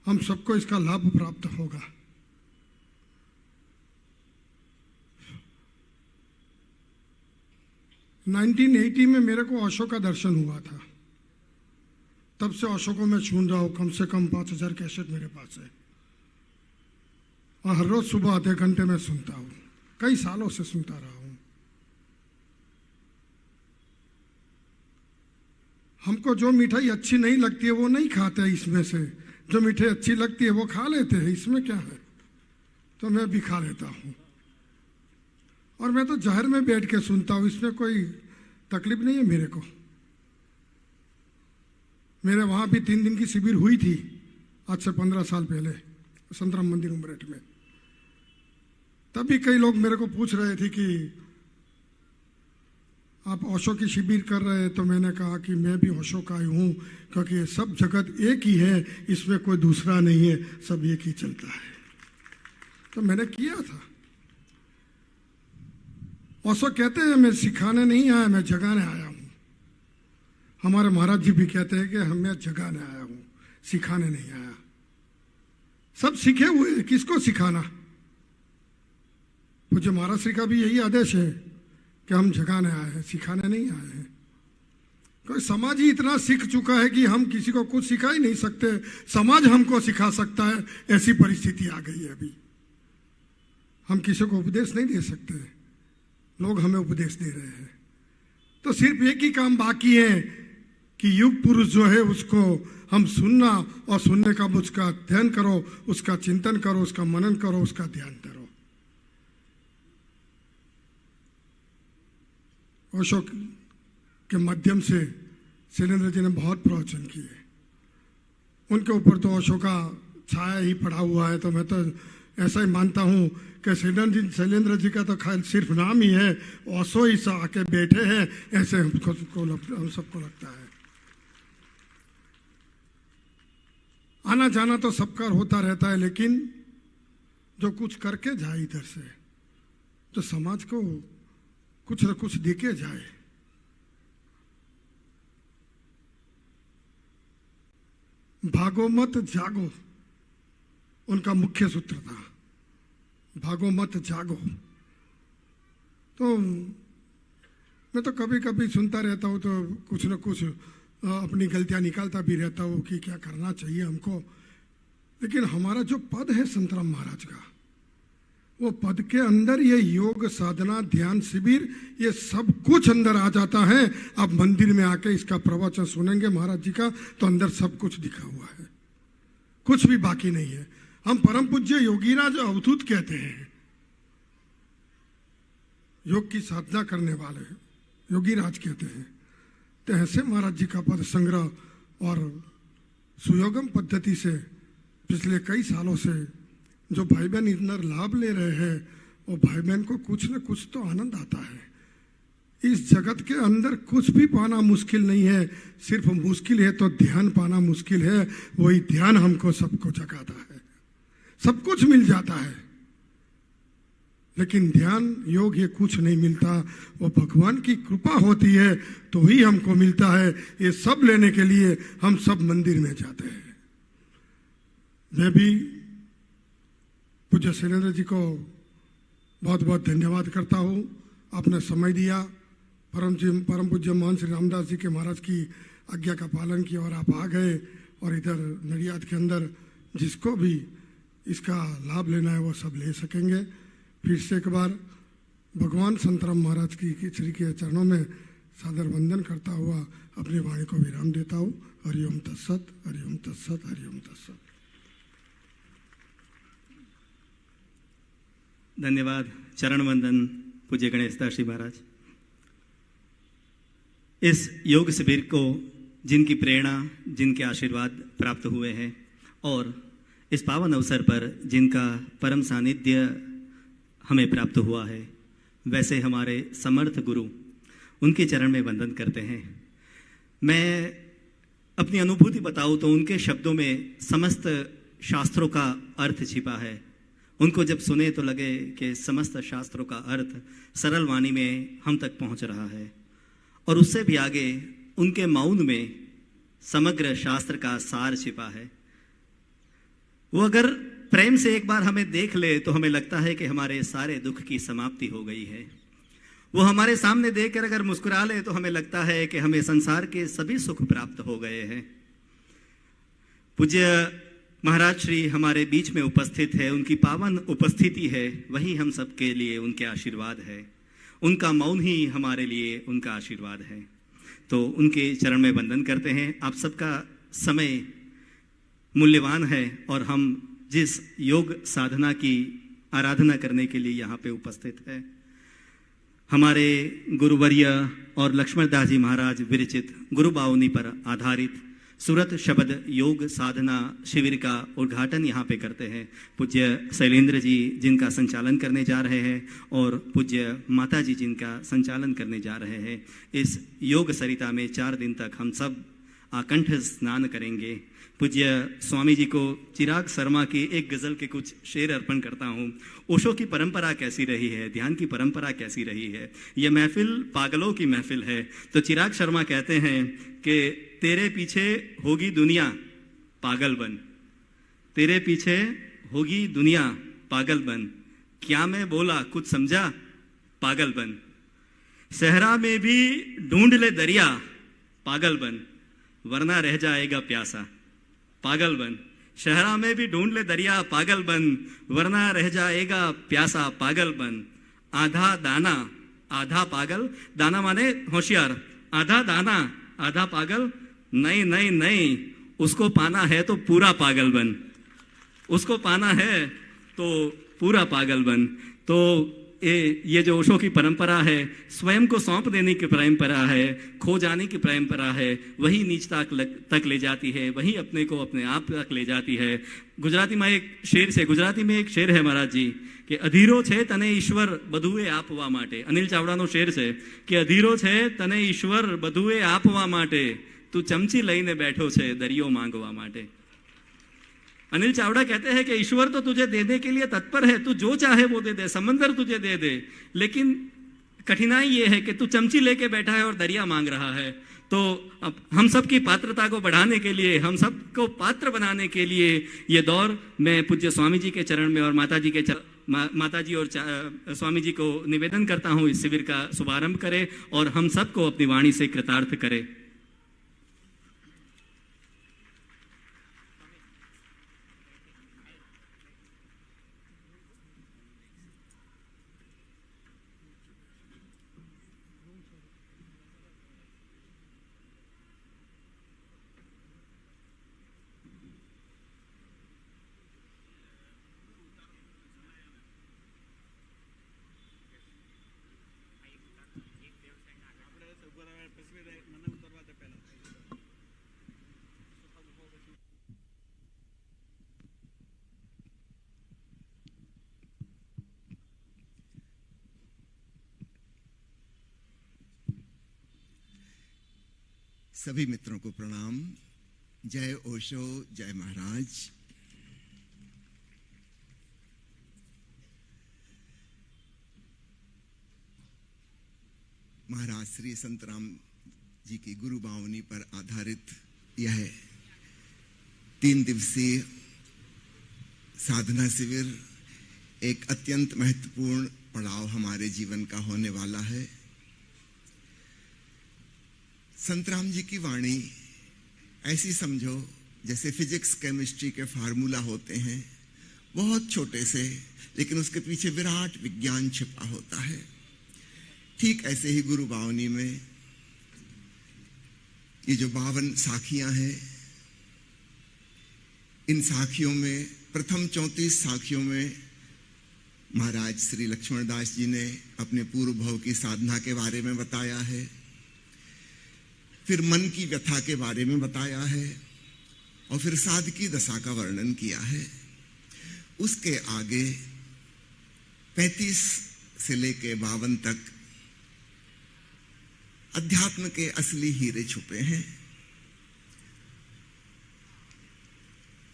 हम सबको इसका लाभ प्राप्त होगा। (1980) में मेरे को ओशो का दर्शन हुआ था। तब से ओशो को मैं सुन रहा हूं, कम से कम 5000 कैसेट मेरे पास है, और हर रोज सुबह आधे घंटे में सुनता हूं, कई सालों से सुनता रहा हूं। हमको जो मिठाई अच्छी नहीं लगती है वो नहीं खाते, इसमें से जो मिठाई अच्छी लगती है वो खा लेते हैं, इसमें क्या है? तो मैं भी खा लेता हूं, और मैं तो जहर में बैठ के सुनता हूं, इसमें कोई तकलीफ नहीं है मेरे को। मेरे वहां भी 3 दिन की शिविर हुई थी, आज से 15 साल पहले, संतराम मंदिर उमरेठ में। तब भी कई लोग मेरे को पूछ रहे थे कि आप ओशो की शिविर कर रहे हैं, तो मैंने कहा कि मैं भी ओशो का ही हूं, क्योंकि ये सब जगत एक ही है, इसमें कोई दूसरा नहीं है, सब एक ही चलता है। तो मैंने किया था। ओशो कहते हैं मैं सिखाने नहीं आया, मैं जगाने आया हूं। हमारे महाराज जी भी कहते हैं कि मैं जगाने आया हूं, सिखाने नहीं आया। सब सीखे हुए हैं, किसको सिखाना? पूज्य महाराज श्री का भी यही आदेश है कि हम जगाने आए हैं, सिखाने नहीं आए हैं। कोई समाज ही इतना सीख चुका है कि हम किसी को कुछ सिखा ही नहीं सकते, समाज हमको सिखा सकता है, ऐसी परिस्थिति आ गई है अभी। हम किसी को उपदेश नहीं दे सकते, लोग हमें उपदेश दे रहे हैं। तो सिर्फ एक ही काम बाकी है कि युग पुरुष जो है उसको हम सुनना, और सुनने का उसका अध्ययन करो, उसका चिंतन करो, उसका मनन करो, उसका ध्यान करो। ओशो के माध्यम से शैलेंद्र जी ने बहुत प्रवचन किए, उनके ऊपर तो ओशो का छाया ही पड़ा हुआ है। तो मैं तो ऐसा ही मानता हूं कि शैलेंद्र जी का तो सिर्फ नाम ही है, ओशो ही सा आके बैठे हैं, ऐसे हम सबको लगता है। आना जाना तो सबका होता रहता है, लेकिन जो कुछ करके जाए इधर से, जो समाज को कुछ न कुछ देके जाए। भागो मत जागो उनका मुख्य सूत्र था, भागो मत जागो। तो मैं तो कभी कभी सुनता रहता हूँ, तो कुछ न कुछ अपनी गलतियां निकालता भी रहता हूँ कि क्या करना चाहिए हमको। लेकिन हमारा जो पद है संतराम महाराज का, वो पद के अंदर ये योग साधना ध्यान शिविर ये सब कुछ अंदर आ जाता है। आप मंदिर में आके इसका प्रवचन सुनेंगे महाराज जी का, तो अंदर सब कुछ दिखा हुआ है, कुछ भी बाकी नहीं है। हम परम पूज्य योगीराज अवधूत कहते हैं, योग की साधना करने वाले योगीराज कहते हैं। तो ऐसे महाराज जी का पद संग्रह और सुयोगम पद्धति से पिछले कई सालों से जो भाई बहन इतना लाभ ले रहे हैं, वो भाई बहन को कुछ न कुछ तो आनंद आता है। इस जगत के अंदर कुछ भी पाना मुश्किल नहीं है, सिर्फ मुश्किल है तो ध्यान पाना मुश्किल है। वही ध्यान हमको सबको जगाता है, सब कुछ मिल जाता है, लेकिन ध्यान योग ये कुछ नहीं मिलता। वो भगवान की कृपा होती है तो ही हमको मिलता है। ये सब लेने के लिए हम सब मंदिर में जाते हैं। मैं भी पूज्य शैलेंद्र जी को बहुत बहुत धन्यवाद करता हूँ, आपने समय दिया। परम पूज्य महान श्री रामदास जी के महाराज की आज्ञा का पालन किया और आप आ गए, और इधर नडियाद के अंदर जिसको भी इसका लाभ लेना है वो सब ले सकेंगे। फिर से एक बार भगवान संतराम महाराज की श्री के चरणों में सादर वंदन करता हुआ अपनी वाणी को विराम देता हूँ। हरिओम तत्सत, हरिओम तत्सत, हरिओम तत्सत। धन्यवाद। चरण वंदन पूज्य गणेश दास जी महाराज। इस योग शिविर को जिनकी प्रेरणा, जिनके आशीर्वाद प्राप्त हुए हैं और इस पावन अवसर पर जिनका परम सानिध्य हमें प्राप्त हुआ है, वैसे हमारे समर्थ गुरु, उनके चरण में वंदन करते हैं। मैं अपनी अनुभूति बताऊं तो उनके शब्दों में समस्त शास्त्रों का अर्थ छिपा है। उनको जब सुने तो लगे कि समस्त शास्त्रों का अर्थ सरल वाणी में हम तक पहुंच रहा है, और उससे भी आगे उनके मौन में समग्र शास्त्र का सार छिपा है। वो अगर प्रेम से एक बार हमें देख ले तो हमें लगता है कि हमारे सारे दुख की समाप्ति हो गई है। वो हमारे सामने देखकर अगर मुस्कुरा ले तो हमें लगता है कि हमें संसार के सभी सुख प्राप्त हो गए हैं। पूज्य महाराज श्री हमारे बीच में उपस्थित है, उनकी पावन उपस्थिति है, वही हम सबके लिए उनके आशीर्वाद है। उनका मौन ही हमारे लिए उनका आशीर्वाद है। तो उनके चरण में वंदन करते हैं। आप सबका समय मूल्यवान है और हम जिस योग साधना की आराधना करने के लिए यहाँ पे उपस्थित है, हमारे गुरुवर्य और लक्ष्मण दास जी महाराज विरचित गुरु बावनी पर आधारित सूरत शब्द योग साधना शिविर का उद्घाटन यहाँ पे करते हैं पूज्य शैलेंद्र जी, जिनका संचालन करने जा रहे हैं, और पूज्य माता जी जिनका संचालन करने जा रहे हैं। इस योग सरिता में 4 दिन तक हम सब आकंठ स्नान करेंगे। पूज्य स्वामी जी को चिराग शर्मा की एक गजल के कुछ शेर अर्पण करता हूँ। ओशो की परंपरा कैसी रही है, ध्यान की परंपरा कैसी रही है, यह महफिल पागलों की महफिल है। तो चिराग शर्मा कहते हैं कि तेरे पीछे होगी दुनिया पागल बन, तेरे पीछे होगी दुनिया पागल बन, क्या मैं बोला कुछ समझा पागल बन, सहरा में भी ढूंढ ले दरिया पागल बन, वरना रह जाएगा प्यासा पागल बन, शहरा में भी ढूंढ ले दरिया पागल बन, वरना रह जाएगा प्यासा पागल बन, आधा दाना आधा पागल, दाना माने होशियार, आधा दाना आधा पागल, नहीं नहीं नहीं, उसको पाना है तो पूरा पागल बन, उसको पाना है तो पूरा पागल बन। तो ये जो ओशो की परंपरा है, स्वयं को सौंप देने की परंपरा है, खो जाने की परंपरा है, वही नीचता तक ले जाती है, वही अपने को अपने आप तक ले जाती है। गुजराती में एक शेर है महाराज जी कि अधीरो छे तने ईश्वर बधुए आपवा माटे। अनिल चावड़ानो शेर છે કે અધીરો છે તને ઈશ્વર બધુએ આપવા માટે, તું ચમચી લઈને બેઠો છે દરિયો માંગવા માટે। अनिल चावड़ा कहते हैं कि ईश्वर तो तुझे देने के लिए तत्पर है, तू जो चाहे वो दे दे, समंदर तुझे दे दे, लेकिन कठिनाई ये है कि तू चमची लेके बैठा है और दरिया मांग रहा है। तो अब हम सब की पात्रता को बढ़ाने के लिए, हम सबको पात्र बनाने के लिए ये दौर मैं पूज्य स्वामी जी के चरण में और माता जी और स्वामी जी को निवेदन करता हूँ, इस शिविर का शुभारंभ करें और हम सबको अपनी वाणी से कृतार्थ करें। सभी मित्रों को प्रणाम। जय ओशो, जय महाराज। महाराज श्री संतराम जी की गुरु बावनी पर आधारित यह 3 दिवसीय साधना शिविर एक अत्यंत महत्वपूर्ण पड़ाव हमारे जीवन का होने वाला है। संतराम जी की वाणी ऐसी समझो जैसे फिजिक्स केमिस्ट्री के फार्मूला होते हैं, बहुत छोटे से, लेकिन उसके पीछे विराट विज्ञान छिपा होता है। ठीक ऐसे ही गुरु बावनी में ये जो 52 साखियां हैं, इन साखियों में प्रथम 34 साखियों में महाराज श्री लक्ष्मणदास जी ने अपने पूर्व भव की साधना के बारे में बताया है, फिर मन की व्यथा के बारे में बताया है, और फिर साधकी दशा का वर्णन किया है। उसके आगे 35 से लेके 52 तक अध्यात्म के असली हीरे छुपे हैं।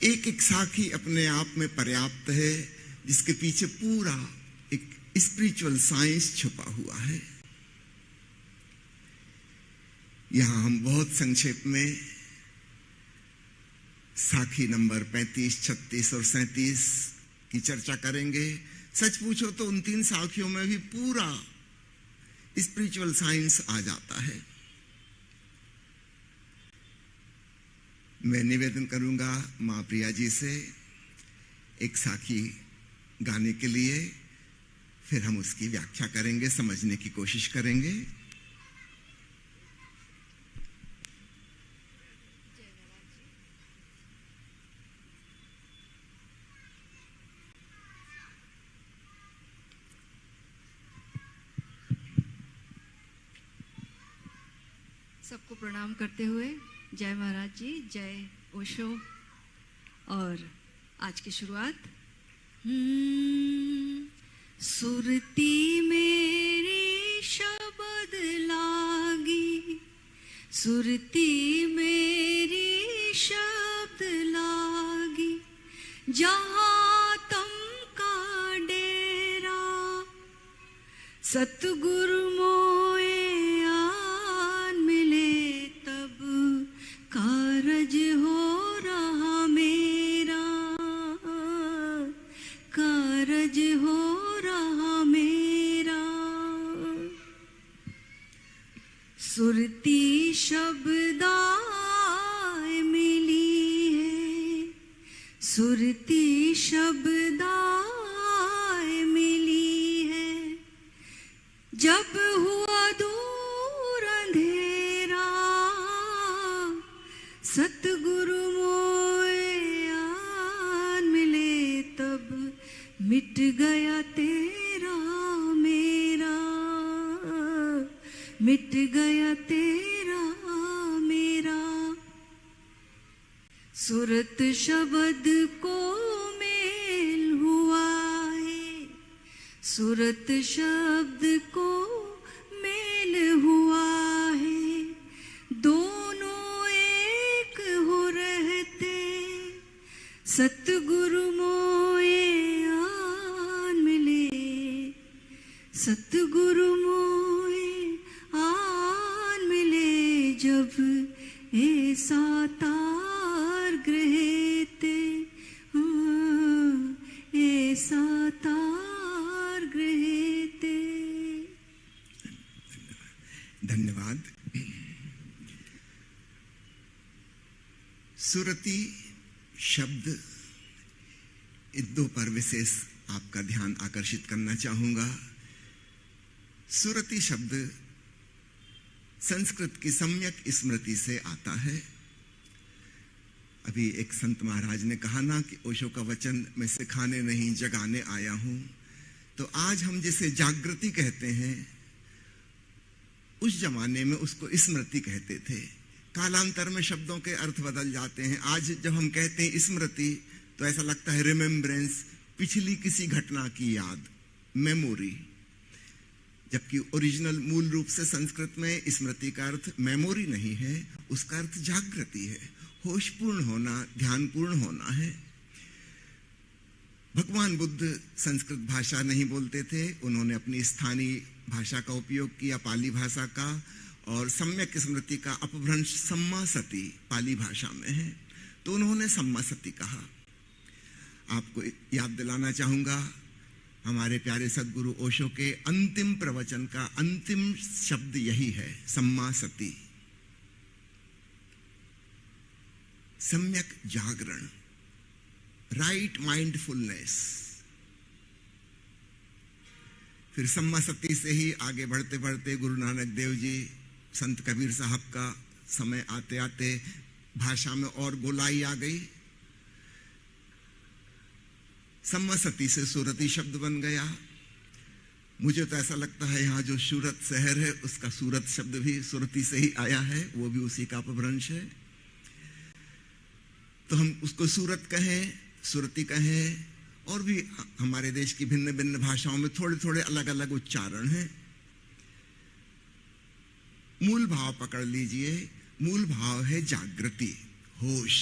एक एक साखी अपने आप में पर्याप्त है, जिसके पीछे पूरा एक स्पिरिचुअल साइंस छुपा हुआ है। यहां हम बहुत संक्षेप में साखी नंबर 35, 36 और 37 की चर्चा करेंगे। सच पूछो तो उन 3 साखियों में भी पूरा स्पिरिचुअल साइंस आ जाता है। मैं निवेदन करूंगा मां प्रिया जी से एक साखी गाने के लिए, फिर हम उसकी व्याख्या करेंगे, समझने की कोशिश करेंगे। सबको प्रणाम करते हुए जय महाराज जी, जय ओशो। और आज की शुरुआत सुरती मेरी शब्द लागी, सुरती मेरी शब्द लागी, जहाँ तम का डेरा सतगुरु मोए कारज हो रहा मेरा, कारज हो रहा मेरा। सुरती शब्दाए मिली है, सुरती शब्दाए मिली है, जब हुआ दूर अंधेरा सतगुरु मोए आन मिले, तब मिट गया तेरा मेरा, मिट गया तेरा मेरा। सुरत शब्द को मेल हुआ है, सुरत शब्द को मेल हुआ है, दोनों एक हो रहते सतगुरु मोए आन मिले, सतगुरु मोए आन मिले, जब ऐसा तार गृहते, ऐसा तार गृहते। धन्यवाद। सुरती शब्द, इन 2 पर विशेष आपका ध्यान आकर्षित करना चाहूंगा। सुरती शब्द संस्कृत की सम्यक स्मृति से आता है। अभी एक संत महाराज ने कहा ना कि ओशो का वचन मैं सिखाने नहीं जगाने आया हूं, तो आज हम जिसे जागृति कहते हैं, उस जमाने में उसको स्मृति कहते थे। कालांतर में शब्दों के अर्थ बदल जाते हैं। आज जब हम कहते हैं स्मृति तो ऐसा लगता है रिमेम्बरेंस, पिछली किसी घटना की याद, मेमोरी, जबकि ओरिजिनल मूल रूप से संस्कृत में स्मृति का अर्थ मेमोरी नहीं है, उसका अर्थ जागृति है, होशपूर्ण होना, ध्यानपूर्ण होना है। भगवान बुद्ध संस्कृत भाषा नहीं बोलते थे, उन्होंने अपनी स्थानीय भाषा का उपयोग किया, पाली भाषा का, और सम्यक स्मृति का अपभ्रंश सम्मा सती पाली भाषा में है, तो उन्होंने सम्मा सती कहा। आपको याद दिलाना चाहूंगा, हमारे प्यारे सद्गुरु ओशो के अंतिम प्रवचन का अंतिम शब्द यही है, सम्मा सती, सम्यक जागरण, राइट माइंडफुलनेस। फिर सम्मा सती से ही आगे बढ़ते बढ़ते गुरु नानक देव जी, संत कबीर साहब का समय आते आते भाषा में और गोलाई आ गई। सम्मसती से सुरती शब्द बन गया। मुझे तो ऐसा लगता है यहाँ जो सूरत शहर है उसका सूरत शब्द भी सुरती से ही आया है, वो भी उसी का अपभ्रंश है। तो हम उसको सूरत कहें, सुरती कहें, और भी हमारे देश की भिन्न भिन्न भाषाओं में थोड़े थोड़े अलग अलग उच्चारण हैं। मूल भाव पकड़ लीजिए, मूल भाव है जागृति, होश।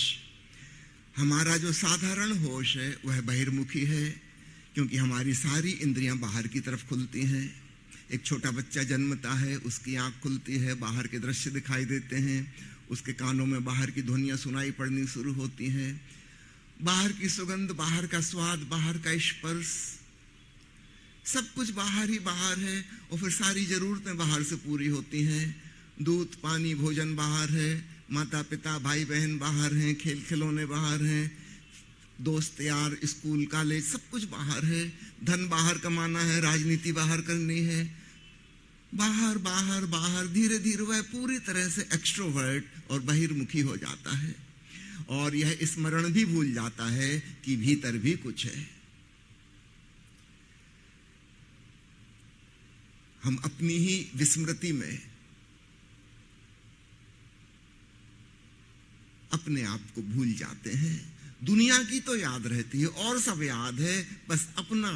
हमारा जो साधारण होश है वह बहिर्मुखी है, क्योंकि हमारी सारी इंद्रियां बाहर की तरफ खुलती हैं। एक छोटा बच्चा जन्मता है, उसकी आंख खुलती है, बाहर के दृश्य दिखाई देते हैं, उसके कानों में बाहर की ध्वनियां सुनाई पड़नी शुरू होती हैं, बाहर की सुगंध, बाहर का स्वाद, बाहर का स्पर्श, सब कुछ बाहर ही बाहर है। और फिर सारी जरूरतें बाहर से पूरी होती हैं। दूध, पानी, भोजन बाहर है, माता पिता, भाई बहन बाहर हैं, खेल खिलौने बाहर हैं, दोस्त यार, स्कूल, कॉलेज, सब कुछ बाहर है। धन बाहर कमाना है, राजनीति बाहर करनी है, बाहर बाहर बाहर। धीरे धीरे वह पूरी तरह से एक्सट्रोवर्ट और बहिर्मुखी हो जाता है, और यह स्मरण भी भूल जाता है कि भीतर भी कुछ है। हम अपनी ही विस्मृति में अपने आप को भूल जाते हैं। दुनिया की तो याद रहती है और सब याद है, बस अपना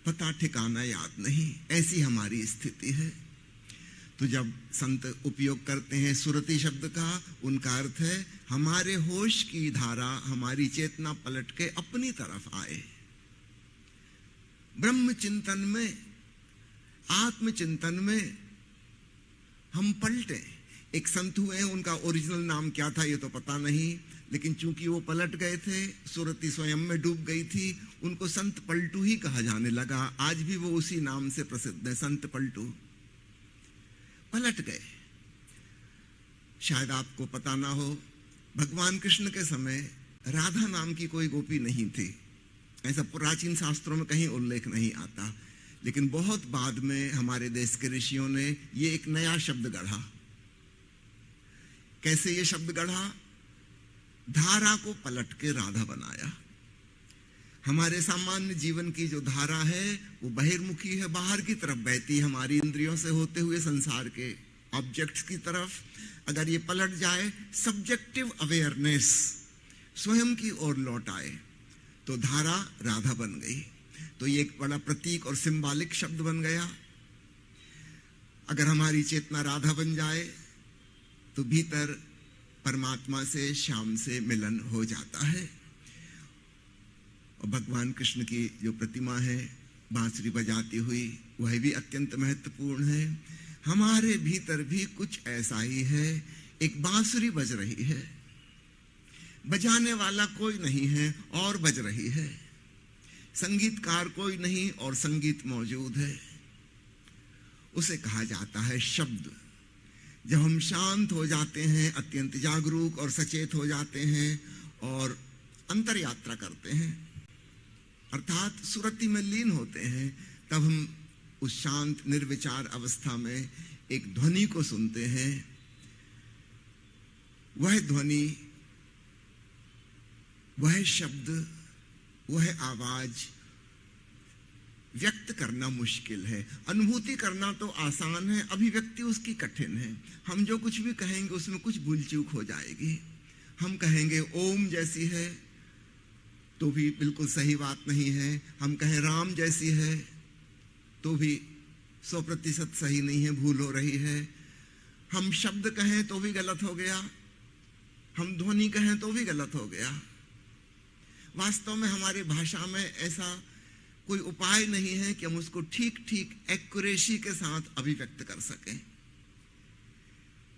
पता ठिकाना याद नहीं। ऐसी हमारी स्थिति है। तो जब संत उपयोग करते हैं सुरति शब्द का, उनका अर्थ है हमारे होश की धारा, हमारी चेतना पलट के अपनी तरफ आए। ब्रह्म चिंतन में, आत्मचिंतन में हम पलटे। एक संत हुए हैं, उनका ओरिजिनल नाम क्या था ये तो पता नहीं, लेकिन चूंकि वो पलट गए थे, सुरति स्वयं में डूब गई थी, उनको संत पलटू ही कहा जाने लगा। आज भी वो उसी नाम से प्रसिद्ध है, संत पलटू। पलट गए। शायद आपको पता ना हो, भगवान कृष्ण के समय राधा नाम की कोई गोपी नहीं थी, ऐसा प्राचीन शास्त्रों में कहीं उल्लेख नहीं आता। लेकिन बहुत बाद में हमारे देश के ऋषियों ने ये एक नया शब्द गढ़ा। कैसे ये शब्द गढ़ा? धारा को पलट के राधा बनाया। हमारे सामान्य जीवन की जो धारा है वो बहिर्मुखी है, बाहर की तरफ बहती, हमारी इंद्रियों से होते हुए संसार के ऑब्जेक्ट्स की तरफ। अगर ये पलट जाए, सब्जेक्टिव अवेयरनेस स्वयं की ओर लौट आए, तो धारा राधा बन गई। तो ये एक बड़ा प्रतीक और सिंबॉलिक शब्द बन गया। अगर हमारी चेतना राधा बन जाए तो भीतर परमात्मा से, श्याम से मिलन हो जाता है। और भगवान कृष्ण की जो प्रतिमा है बांसुरी बजाती हुई, वह भी अत्यंत महत्वपूर्ण है। हमारे भीतर भी कुछ ऐसा ही है। एक बांसुरी बज रही है, बजाने वाला कोई नहीं है और बज रही है, संगीतकार कोई नहीं और संगीत मौजूद है। उसे कहा जाता है शब्द। जब हम शांत हो जाते हैं, अत्यंत जागरूक और सचेत हो जाते हैं और अंतर यात्रा करते हैं, अर्थात सुरति में लीन होते हैं, तब हम उस शांत निर्विचार अवस्था में एक ध्वनि को सुनते हैं। वह ध्वनि, वह शब्द, वह आवाज व्यक्त करना मुश्किल है। अनुभूति करना तो आसान है, अभिव्यक्ति उसकी कठिन है। हम जो कुछ भी कहेंगे उसमें कुछ भूल चूक हो जाएगी। हम कहेंगे ओम जैसी है तो भी बिल्कुल सही बात नहीं है। हम कहें राम जैसी है तो भी 100% सही नहीं है, भूल हो रही है। हम शब्द कहें तो भी गलत हो गया, हम ध्वनि कहें तो भी गलत हो गया। वास्तव में हमारी भाषा में ऐसा कोई उपाय नहीं है कि हम उसको ठीक ठीक एक्यूरेसी के साथ अभिव्यक्त कर सकें।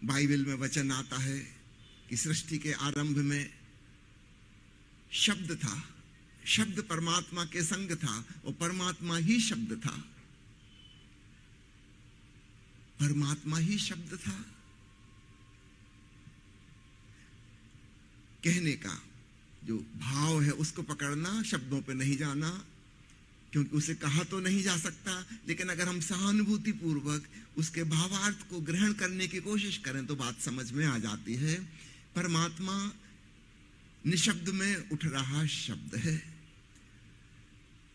बाइबल में वचन आता है कि सृष्टि के आरंभ में शब्द था, शब्द परमात्मा के संग था और परमात्मा ही शब्द था, परमात्मा ही शब्द था। कहने का जो भाव है उसको पकड़ना, शब्दों पे नहीं जाना, क्योंकि उसे कहा तो नहीं जा सकता। लेकिन अगर हम सहानुभूति पूर्वक उसके भावार्थ को ग्रहण करने की कोशिश करें तो बात समझ में आ जाती है। परमात्मा निशब्द में उठ रहा शब्द है।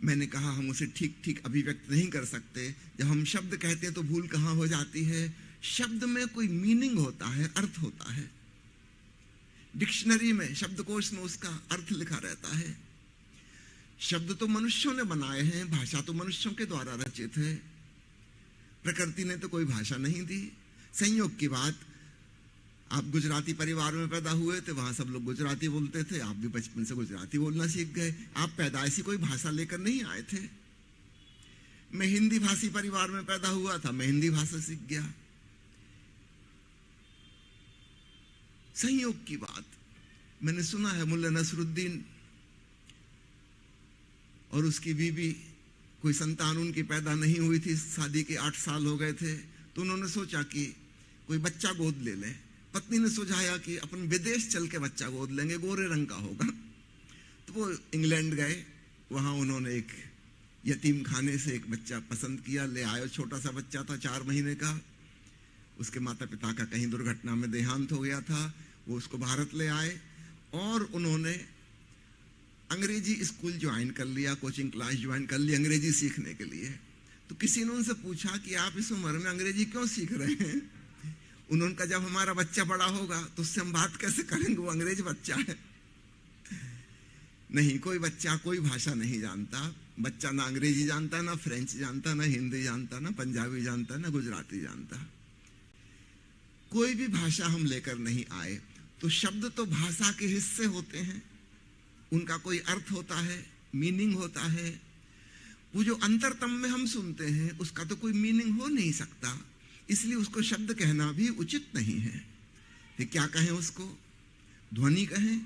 मैंने कहा हम उसे ठीक ठीक अभिव्यक्त नहीं कर सकते। जब हम शब्द कहते हैं तो भूल कहाँ हो जाती है? शब्द में कोई मीनिंग होता है, अर्थ होता है। डिक्शनरी में, शब्दकोश में उसका अर्थ लिखा रहता है। शब्द तो मनुष्यों ने बनाए हैं, भाषा तो मनुष्यों के द्वारा रचित है। प्रकृति ने तो कोई भाषा नहीं दी। संयोग की बात, आप गुजराती परिवार में पैदा हुए थे, वहां सब लोग गुजराती बोलते थे, आप भी बचपन से गुजराती बोलना सीख गए। आप पैदाइशी कोई भाषा लेकर नहीं आए थे। मैं हिंदी भाषी परिवार में पैदा हुआ था, मैं हिंदी भाषा सीख गया। संयोग की बात, मैंने सुना है मुल्ला नसरुद्दीन और उसकी बीवी, कोई संतान उनकी पैदा नहीं हुई थी, शादी के 8 साल हो गए थे, तो उन्होंने सोचा कि कोई बच्चा गोद ले लें। पत्नी ने सुझाया कि अपन विदेश चल के बच्चा गोद लेंगे, गोरे रंग का होगा। तो वो इंग्लैंड गए, वहां उन्होंने एक यतीम खाने से एक बच्चा पसंद किया, ले आए। छोटा सा बच्चा था, 4 महीने का। उसके माता पिता का कहीं दुर्घटना में देहांत हो गया था। वो उसको भारत ले आए और उन्होंने अंग्रेजी स्कूल ज्वाइन कर लिया, कोचिंग क्लास ज्वाइन कर ली अंग्रेजी सीखने के लिए। तो किसी ने उनसे पूछा कि आप इस उम्र में अंग्रेजी क्यों सीख रहे हैं? उन्होंने कहा जब हमारा बच्चा बड़ा होगा तो उससे हम बात कैसे करेंगे, वो अंग्रेज बच्चा है। नहीं, कोई बच्चा कोई भाषा नहीं जानता। बच्चा ना अंग्रेजी जानता, ना फ्रेंच जानता, ना हिंदी जानता, ना पंजाबी जानता, ना गुजराती जानता। कोई भी भाषा हम लेकर नहीं आए। तो शब्द तो भाषा के हिस्से होते हैं, उनका कोई अर्थ होता है, मीनिंग होता है। वो जो अंतरतम में हम सुनते हैं उसका तो कोई मीनिंग हो नहीं सकता, इसलिए उसको शब्द कहना भी उचित नहीं है। फिर क्या कहें उसको? ध्वनि कहें,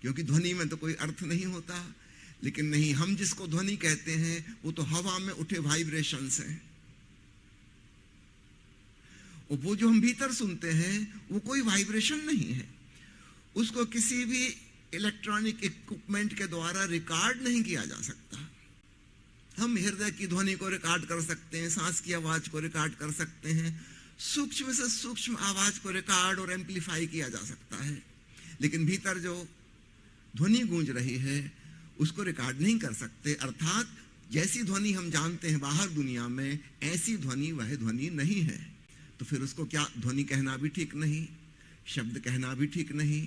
क्योंकि ध्वनि में तो कोई अर्थ नहीं होता। लेकिन नहीं, हम जिसको ध्वनि कहते हैं वो तो हवा में उठे वाइब्रेशंस हैं। और वो जो हम भीतर सुनते हैं वो कोई वाइब्रेशन नहीं है। उसको किसी भी इलेक्ट्रॉनिक इक्विपमेंट के द्वारा रिकॉर्ड नहीं किया जा सकता। हम हृदय की ध्वनि को रिकॉर्ड कर सकते हैं, सांस की आवाज को रिकॉर्ड कर सकते हैं, सूक्ष्म से सूक्ष्म आवाज को रिकॉर्ड और एम्पलीफाई किया जा सकता है। लेकिन भीतर जो ध्वनि गूंज रही है उसको रिकॉर्ड नहीं कर सकते। अर्थात जैसी ध्वनि हम जानते हैं बाहर दुनिया में, ऐसी ध्वनि वह ध्वनि नहीं है। तो फिर उसको क्या ध्वनि कहना भी ठीक नहीं, शब्द कहना भी ठीक नहीं।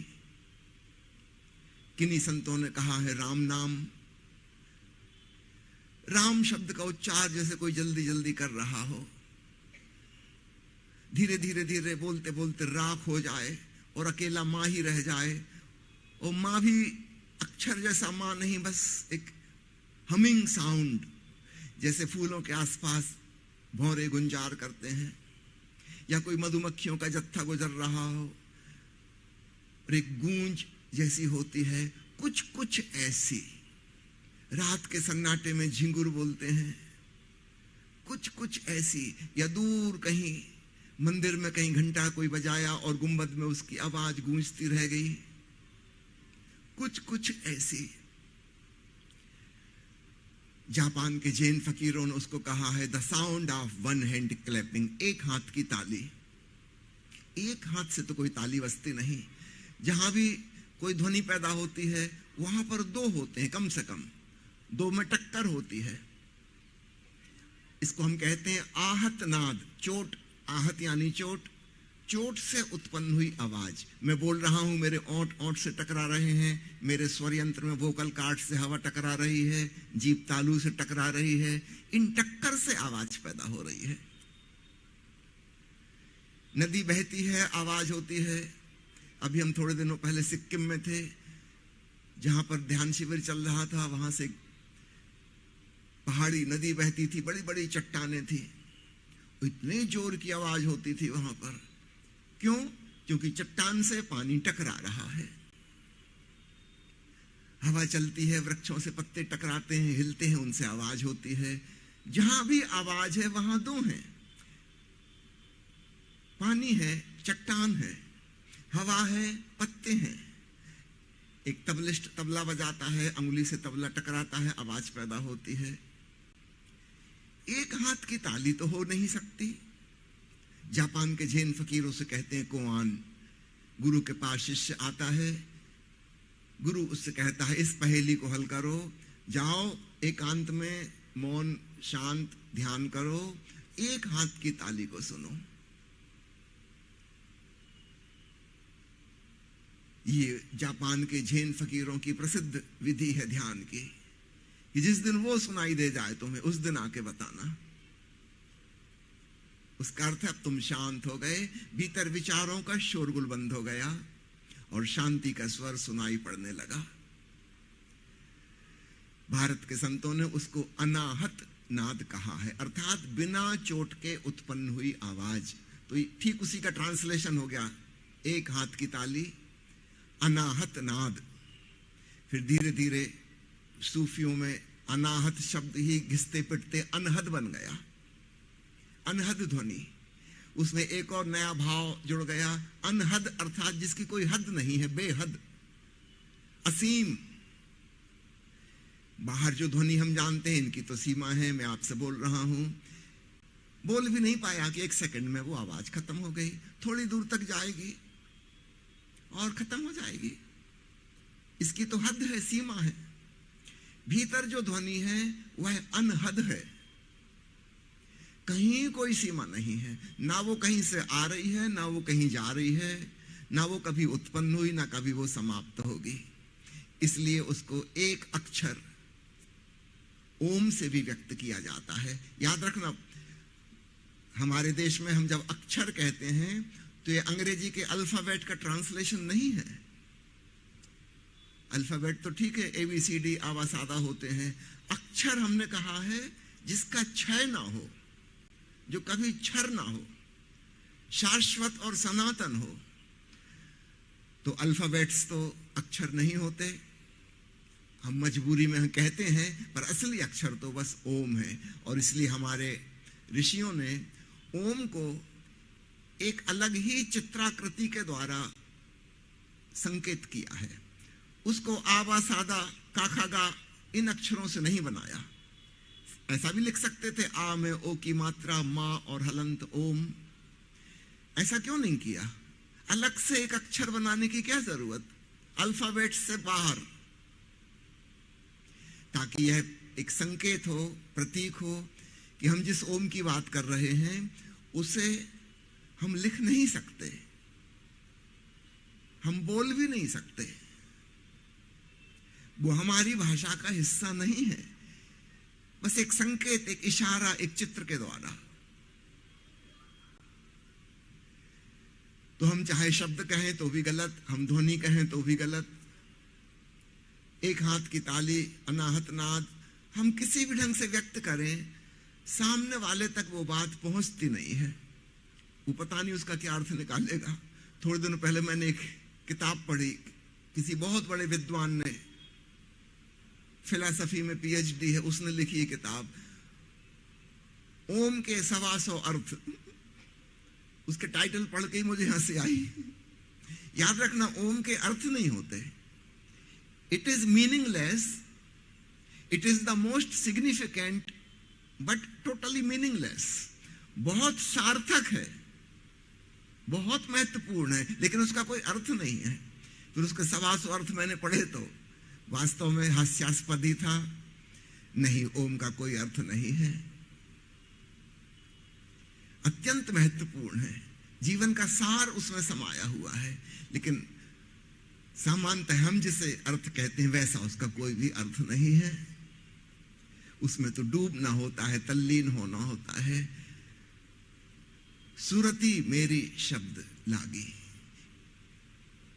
किन्हीं संतों ने कहा है राम नाम, राम शब्द का उच्चार जैसे कोई जल्दी जल्दी कर रहा हो, धीरे धीरे धीरे बोलते बोलते राख हो जाए और अकेला माँ ही रह जाए। और माँ भी अक्षर जैसा माँ नहीं, बस एक हमिंग साउंड, जैसे फूलों के आसपास भौरे गुंजार करते हैं, या कोई मधुमक्खियों का जत्था गुजर रहा हो और एक गूंज जैसी होती है। कुछ कुछ ऐसी रात के सन्नाटे में झिंगुर बोलते हैं, कुछ कुछ ऐसी। या दूर कहीं मंदिर में कहीं घंटा कोई बजाया और गुंबद में उसकी आवाज गूंजती रह गई, कुछ कुछ ऐसी। जापान के जैन फकीरों ने उसको कहा है the sound of one hand clapping, एक हाथ की ताली। एक हाथ से तो कोई ताली बजती नहीं। जहां भी कोई ध्वनि पैदा होती है वहां पर 2 होते हैं, कम से कम 2 में टक्कर होती है। इसको हम कहते हैं आहत नाद, चोट। आहत यानी चोट, चोट से उत्पन्न हुई आवाज। मैं बोल रहा हूं, मेरे ओंठ ओंठ से टकरा रहे हैं, मेरे स्वर यंत्र में वोकल कार्ड से हवा टकरा रही है, जीभ तालू से टकरा रही है। इन टक्कर से आवाज पैदा हो रही है। नदी बहती है, आवाज होती है। अभी हम थोड़े दिनों पहले सिक्किम में थे, जहां पर ध्यान शिविर चल रहा था। वहां से पहाड़ी नदी बहती थी, बड़ी बड़ी चट्टानें थी, इतने जोर की आवाज होती थी वहां पर। क्यों? क्योंकि चट्टान से पानी टकरा रहा है। हवा चलती है, वृक्षों से पत्ते टकराते हैं, हिलते हैं, उनसे आवाज होती है। जहां भी आवाज है वहां 2 हैं, पानी है, चट्टान है, हवा है, पत्ते हैं। एक तबलिस्ट तबला बजाता है, अंगुली से तबला टकराता है, आवाज पैदा होती है। एक हाथ की ताली तो हो नहीं सकती। जापान के जैन फकीरों से कहते हैं कोआन। गुरु के पास शिष्य आता है, गुरु उससे कहता है इस पहेली को हल करो, जाओ एकांत में मौन शांत ध्यान करो, एक हाथ की ताली को सुनो। ये जापान के जैन फकीरों की प्रसिद्ध विधि है ध्यान की, कि जिस दिन वो सुनाई दे जाए तुम्हें उस दिन आके बताना। उसका अर्थ है अब तुम शांत हो गए, भीतर विचारों का शोरगुल बंद हो गया और शांति का स्वर सुनाई पड़ने लगा। भारत के संतों ने उसको अनाहत नाद कहा है, अर्थात बिना चोट के उत्पन्न हुई आवाज। तो ठीक उसी का ट्रांसलेशन हो गया, एक हाथ की ताली अनाहत नाद। फिर धीरे धीरे सूफियों में अनाहत शब्द ही घिसते पिटते अनहद बन गया, अनहद ध्वनि। उसमें एक और नया भाव जुड़ गया, अनहद अर्थात जिसकी कोई हद नहीं है, बेहद, असीम। बाहर जो ध्वनि हम जानते हैं इनकी तो सीमा है। मैं आपसे बोल रहा हूं, बोल भी नहीं पाया कि एक सेकंड में वो आवाज खत्म हो गई, थोड़ी दूर तक जाएगी और खत्म हो जाएगी। इसकी तो हद है, सीमा है। भीतर जो ध्वनि है वह अनहद है, कहीं कोई सीमा नहीं है। ना वो कहीं से आ रही है, ना वो कहीं जा रही है, ना वो कभी उत्पन्न हुई, ना कभी वो समाप्त होगी। इसलिए उसको एक अक्षर ओम से भी व्यक्त किया जाता है। याद रखना, हमारे देश में हम जब अक्षर कहते हैं तो ये अंग्रेजी के अल्फाबेट का ट्रांसलेशन नहीं है। अल्फाबेट तो ठीक है, ABCD आवासादा होते हैं। अक्षर हमने कहा है जिसका क्षय ना हो, जो कभी क्षर ना हो, शाश्वत और सनातन हो। तो अल्फाबेट्स तो अक्षर नहीं होते, हम मजबूरी में हम कहते हैं, पर असली अक्षर तो बस ओम है। और इसलिए हमारे ऋषियों ने ओम को एक अलग ही चित्राकृति के द्वारा संकेत किया है। उसको आवा सादा काखागा इन अक्षरों से नहीं बनाया। ऐसा भी लिख सकते थे, आ में ओ की मात्रा मा और हलंत ओम। ऐसा क्यों नहीं किया? अलग से एक अक्षर बनाने की क्या जरूरत, अल्फाबेट से बाहर, ताकि यह एक संकेत हो, प्रतीक हो कि हम जिस ओम की बात कर रहे हैं उसे हम लिख नहीं सकते, हम बोल भी नहीं सकते, वो हमारी भाषा का हिस्सा नहीं है। बस एक संकेत, एक इशारा, एक चित्र के द्वारा। तो हम चाहे शब्द कहें तो भी गलत, हम ध्वनि कहें तो भी गलत। एक हाथ की ताली, अनाहत नाद, हम किसी भी ढंग से व्यक्त करें, सामने वाले तक वो बात पहुंचती नहीं है। वो पता नहीं उसका क्या अर्थ निकालेगा। थोड़े दिन पहले मैंने एक किताब पढ़ी, किसी बहुत बड़े विद्वान ने, फिलॉसफी में PhD है, उसने लिखी किताब ओम के 125 अर्थ। उसके टाइटल पढ़ के ही मुझे हंसी आई। याद रखना, ओम के अर्थ नहीं होते, it is meaningless, it is the most significant but totally meaningless. बहुत सार्थक है, बहुत महत्वपूर्ण है, लेकिन उसका कोई अर्थ नहीं है। फिर उसके 125 अर्थ मैंने पढ़े तो वास्तव में हास्यास्पद ही था। नहीं, ओम का कोई अर्थ नहीं है, अत्यंत महत्वपूर्ण है, जीवन का सार उसमें समाया हुआ है। लेकिन सामान्यतः हम जिसे अर्थ कहते हैं वैसा उसका कोई भी अर्थ नहीं है। उसमें तो डूबना होता है, तल्लीन होना होता है। सुरति मेरी शब्द लागी,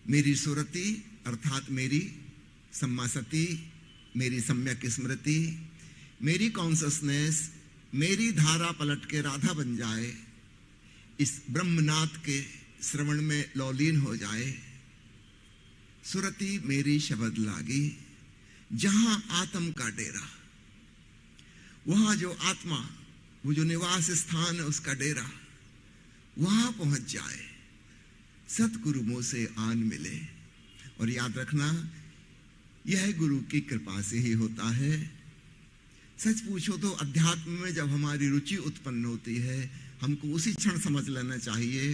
मेरी सुरति अर्थात मेरी सम्मा सती, मेरी सम्यक स्मृति, मेरी कॉन्शसनेस, मेरी धारा पलट के राधा बन जाए, इस ब्रह्मनाथ के श्रवण में लौलीन हो जाए। सुरति मेरी शब्द लागी, जहां आत्म का डेरा, वहां जो आत्मा, वो जो निवास स्थान है उसका डेरा, वहां पहुंच जाए, सतगुरु मुंह से आन मिले। और याद रखना, यह गुरु की कृपा से ही होता है। सच पूछो तो अध्यात्म में जब हमारी रुचि उत्पन्न होती है, हमको उसी क्षण समझ लेना चाहिए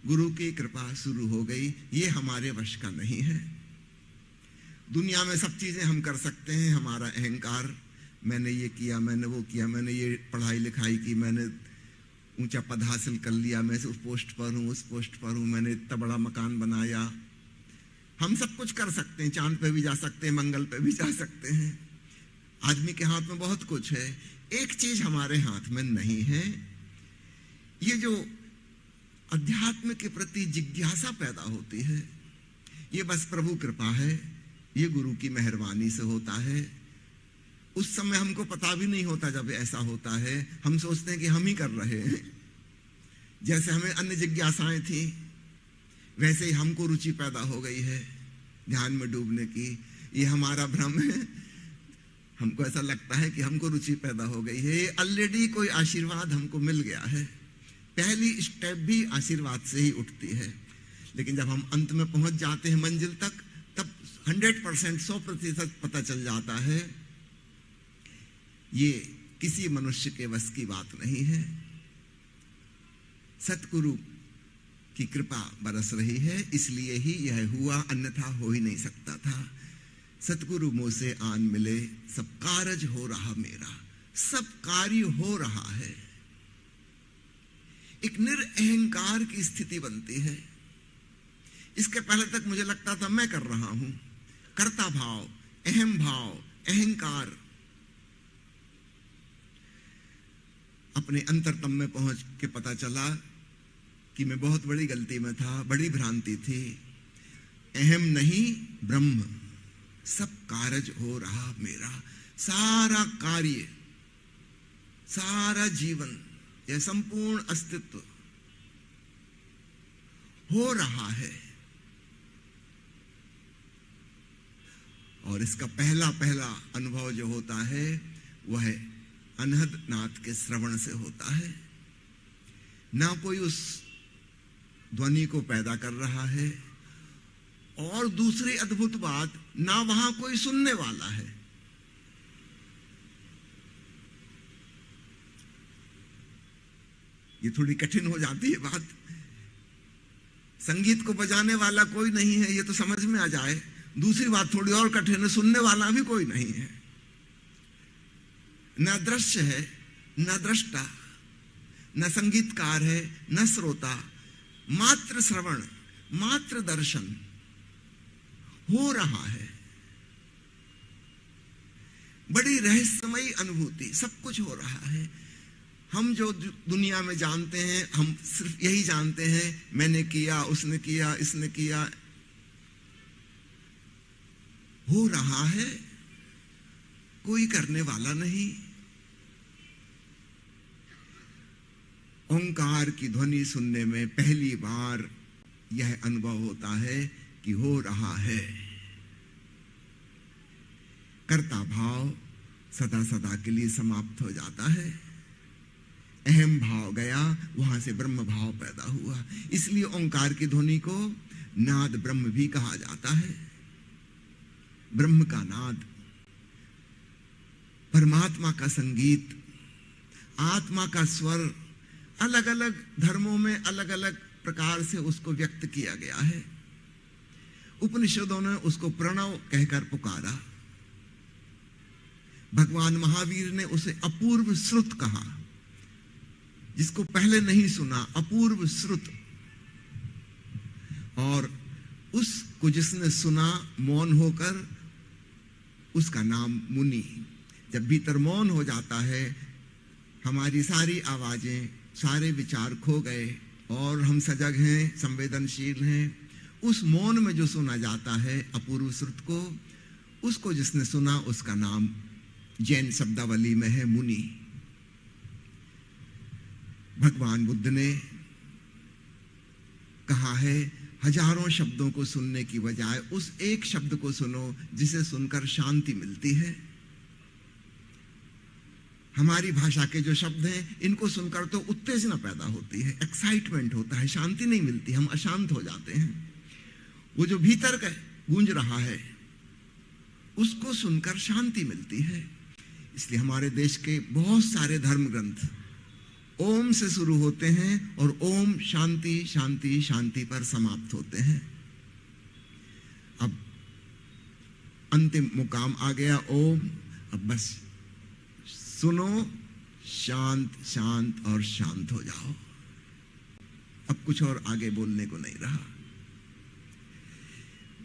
गुरु की कृपा शुरू हो गई, ये हमारे वश का नहीं है। दुनिया में सब चीजें हम कर सकते हैं। हमारा अहंकार, मैंने ये किया, मैंने वो किया, मैंने ये पढ़ाई लिखाई की, मैंने ऊंचा पद हासिल कर लिया, मैं उस पोस्ट पर हूँ, उस पोस्ट पर हूँ, मैंने इतना बड़ा मकान बनाया। हम सब कुछ कर सकते हैं, चांद पे भी जा सकते हैं, मंगल पे भी जा सकते हैं। आदमी के हाथ में बहुत कुछ है। एक चीज हमारे हाथ में नहीं है, ये जो अध्यात्म के प्रति जिज्ञासा पैदा होती है, ये बस प्रभु कृपा है, ये गुरु की मेहरबानी से होता है। उस समय हमको पता भी नहीं होता जब ऐसा होता है, हम सोचते हैं कि हम ही कर रहे हैं। जैसे हमें अन्य जिज्ञासाएं थी, वैसे ही हमको रुचि पैदा हो गई है ध्यान में डूबने की। ये हमारा भ्रम है, हमको ऐसा लगता है कि हमको रुचि पैदा हो गई है। ऑलरेडी कोई आशीर्वाद हमको मिल गया है। पहली स्टेप भी आशीर्वाद से ही उठती है, लेकिन जब हम अंत में पहुंच जाते हैं मंजिल तक, तब 100%, 100% पता चल जाता है ये किसी मनुष्य के वश की बात नहीं है। सतगुरु की कृपा बरस रही है, इसलिए ही यह हुआ, अन्यथा हो ही नहीं सकता था। सतगुरु मुँह से आन मिले, सब कारज हो रहा मेरा, सब कार्य हो रहा है। एक निरअहंकार की स्थिति बनती है। इसके पहले तक मुझे लगता था मैं कर रहा हूं, कर्ता भाव, अहम भाव, अहंकार। अपने अंतरतम में पहुंच के पता चला कि मैं बहुत बड़ी गलती में था, बड़ी भ्रांति थी। अहम नहीं, ब्रह्म, सब कारज हो रहा मेरा। सारा कार्य, सारा जीवन, यह संपूर्ण अस्तित्व हो रहा है। और इसका पहला पहला अनुभव जो होता है वह अनहद नाथ के श्रवण से होता है। ना कोई उस ध्वनि को पैदा कर रहा है, और दूसरी अद्भुत बात, ना वहां कोई सुनने वाला है। ये थोड़ी कठिन हो जाती है बात। संगीत को बजाने वाला कोई नहीं है, ये तो समझ में आ जाए। दूसरी बात थोड़ी और कठिन है, सुनने वाला भी कोई नहीं है। न दृश्य है, न दृष्टा, न संगीतकार है, न श्रोता, मात्र श्रवण, मात्र दर्शन हो रहा है। बड़ी रहस्यमयी अनुभूति, सब कुछ हो रहा है। हम जो दुनिया में जानते हैं, हम सिर्फ यही जानते हैं, मैंने किया, उसने किया, इसने किया। हो रहा है, कोई करने वाला नहीं। ओंकार की ध्वनि सुनने में पहली बार यह अनुभव होता है कि हो रहा है। कर्ता भाव सदा सदा के लिए समाप्त हो जाता है। अहम भाव गया, वहां से ब्रह्म भाव पैदा हुआ। इसलिए ओंकार की ध्वनि को नाद ब्रह्म भी कहा जाता है। ब्रह्म का नाद, परमात्मा का संगीत, आत्मा का स्वर। अलग अलग धर्मों में अलग अलग प्रकार से उसको व्यक्त किया गया है। उपनिषदों ने उसको प्रणव कहकर पुकारा। भगवान महावीर ने उसे अपूर्व श्रुत कहा, जिसको पहले नहीं सुना, अपूर्व श्रुत। और उसको जिसने सुना मौन होकर, उसका नाम मुनि। जब भीतर मौन हो जाता है, हमारी सारी आवाजें, सारे विचार खो गए और हम सजग हैं, संवेदनशील हैं। उस मौन में जो सुना जाता है अपूर्व श्रुत को, उसको जिसने सुना उसका नाम जैन शब्दावली में है मुनि। भगवान बुद्ध ने कहा है, हजारों शब्दों को सुनने की बजाय उस एक शब्द को सुनो जिसे सुनकर शांति मिलती है। हमारी भाषा के जो शब्द हैं, इनको सुनकर तो उत्तेजना पैदा होती है, एक्साइटमेंट होता है, शांति नहीं मिलती, हम अशांत हो जाते हैं। वो जो भीतर का गूंज रहा है, उसको सुनकर शांति मिलती है। इसलिए हमारे देश के बहुत सारे धर्म ग्रंथ ओम से शुरू होते हैं और ओम शांति शांति शांति पर समाप्त होते हैं। अब अंतिम मुकाम आ गया ओम। अब बस सुनो, शांत शांत और शांत हो जाओ। अब कुछ और आगे बोलने को नहीं रहा।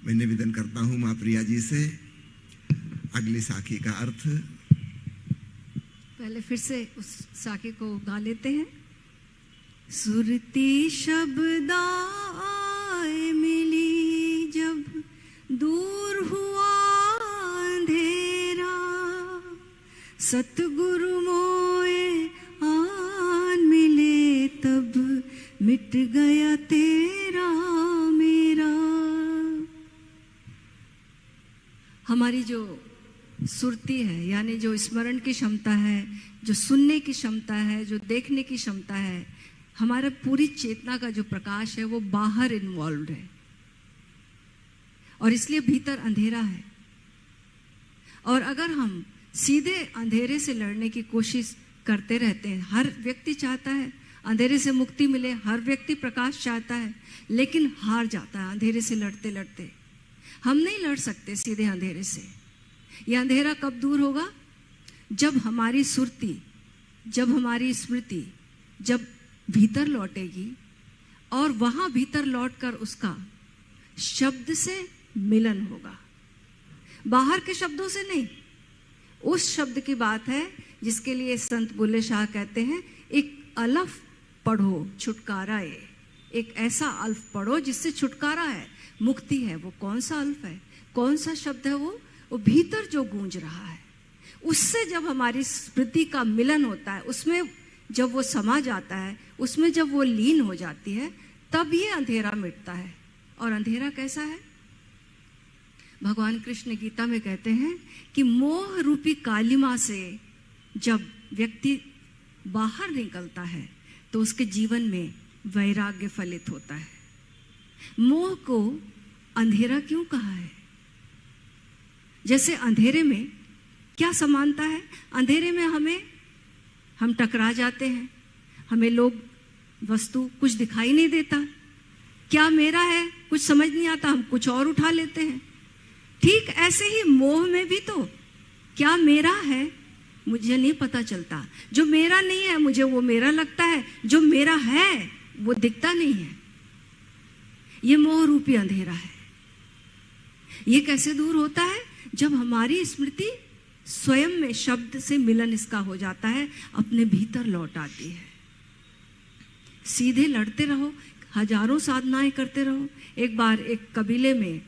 मैं निवेदन करता हूं मां प्रिया जी से अगली साखी का अर्थ। पहले फिर से उस साखी को गा लेते हैं। सुरती शब्दाए मिली जब दूर हुआ अंधेरा, सतगुरु मोए आन मिले तब मिट गया तेरा मेरा। हमारी जो सुरती है, यानी जो स्मरण की क्षमता है, जो सुनने की क्षमता है, जो देखने की क्षमता है, हमारा पूरी चेतना का जो प्रकाश है वो बाहर इन्वॉल्व है और इसलिए भीतर अंधेरा है। और अगर हम सीधे अंधेरे से लड़ने की कोशिश करते रहते हैं, हर व्यक्ति चाहता है अंधेरे से मुक्ति मिले, हर व्यक्ति प्रकाश चाहता है, लेकिन हार जाता है अंधेरे से लड़ते लड़ते। हम नहीं लड़ सकते सीधे अंधेरे से। यह अंधेरा कब दूर होगा? जब हमारी सुरती, जब हमारी स्मृति जब भीतर लौटेगी और वहां भीतर लौटकर उसका शब्द से मिलन होगा, बाहर के शब्दों से नहीं। उस शब्द की बात है जिसके लिए संत बुल्ले शाह कहते हैं एक अलफ पढ़ो छुटकारा है। एक ऐसा अल्फ पढ़ो जिससे छुटकारा है, मुक्ति है। वो कौन सा अल्फ है, कौन सा शब्द है? वो भीतर जो गूंज रहा है, उससे जब हमारी स्मृति का मिलन होता है, उसमें जब वो समा जाता है, उसमें जब वो लीन हो जाती है, तब ये अंधेरा मिटता है। और अंधेरा कैसा है? भगवान कृष्ण गीता में कहते हैं कि मोह रूपी कालिमा से जब व्यक्ति बाहर निकलता है तो उसके जीवन में वैराग्य फलित होता है। मोह को अंधेरा क्यों कहा है? जैसे अंधेरे में क्या समानता है? अंधेरे में हम टकरा जाते हैं, हमें लोग वस्तु कुछ दिखाई नहीं देता, क्या मेरा है कुछ समझ नहीं आता, हम कुछ और उठा लेते हैं। ठीक ऐसे ही मोह में भी तो क्या मेरा है मुझे नहीं पता चलता, जो मेरा नहीं है मुझे वो मेरा लगता है, जो मेरा है वो दिखता नहीं है। ये मोह रूपी अंधेरा है। ये कैसे दूर होता है? जब हमारी स्मृति स्वयं में शब्द से मिलन इसका हो जाता है, अपने भीतर लौट आती है। सीधे लड़ते रहो, हजारों साधनाएं करते रहो। एक बार एक कबीले में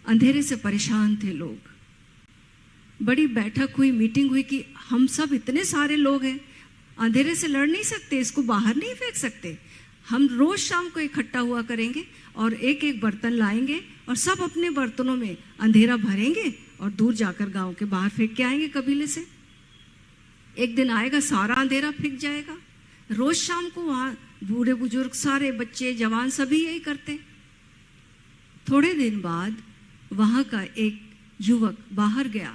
अंधेरे से परेशान थे लोग। बड़ी बैठक हुई, मीटिंग हुई कि हम सब इतने सारे लोग हैं, अंधेरे से लड़ नहीं सकते, इसको बाहर नहीं फेंक सकते। हम रोज शाम को इकट्ठा हुआ करेंगे और एक एक बर्तन लाएंगे और सब अपने बर्तनों में अंधेरा भरेंगे और दूर जाकर गांव के बाहर फेंक के आएंगे कबीले से। एक दिन आएगा सारा अंधेरा फेंक जाएगा। रोज शाम को वहां बूढ़े बुजुर्ग, सारे बच्चे जवान सभी यही करते। थोड़े दिन बाद वहां का एक युवक बाहर गया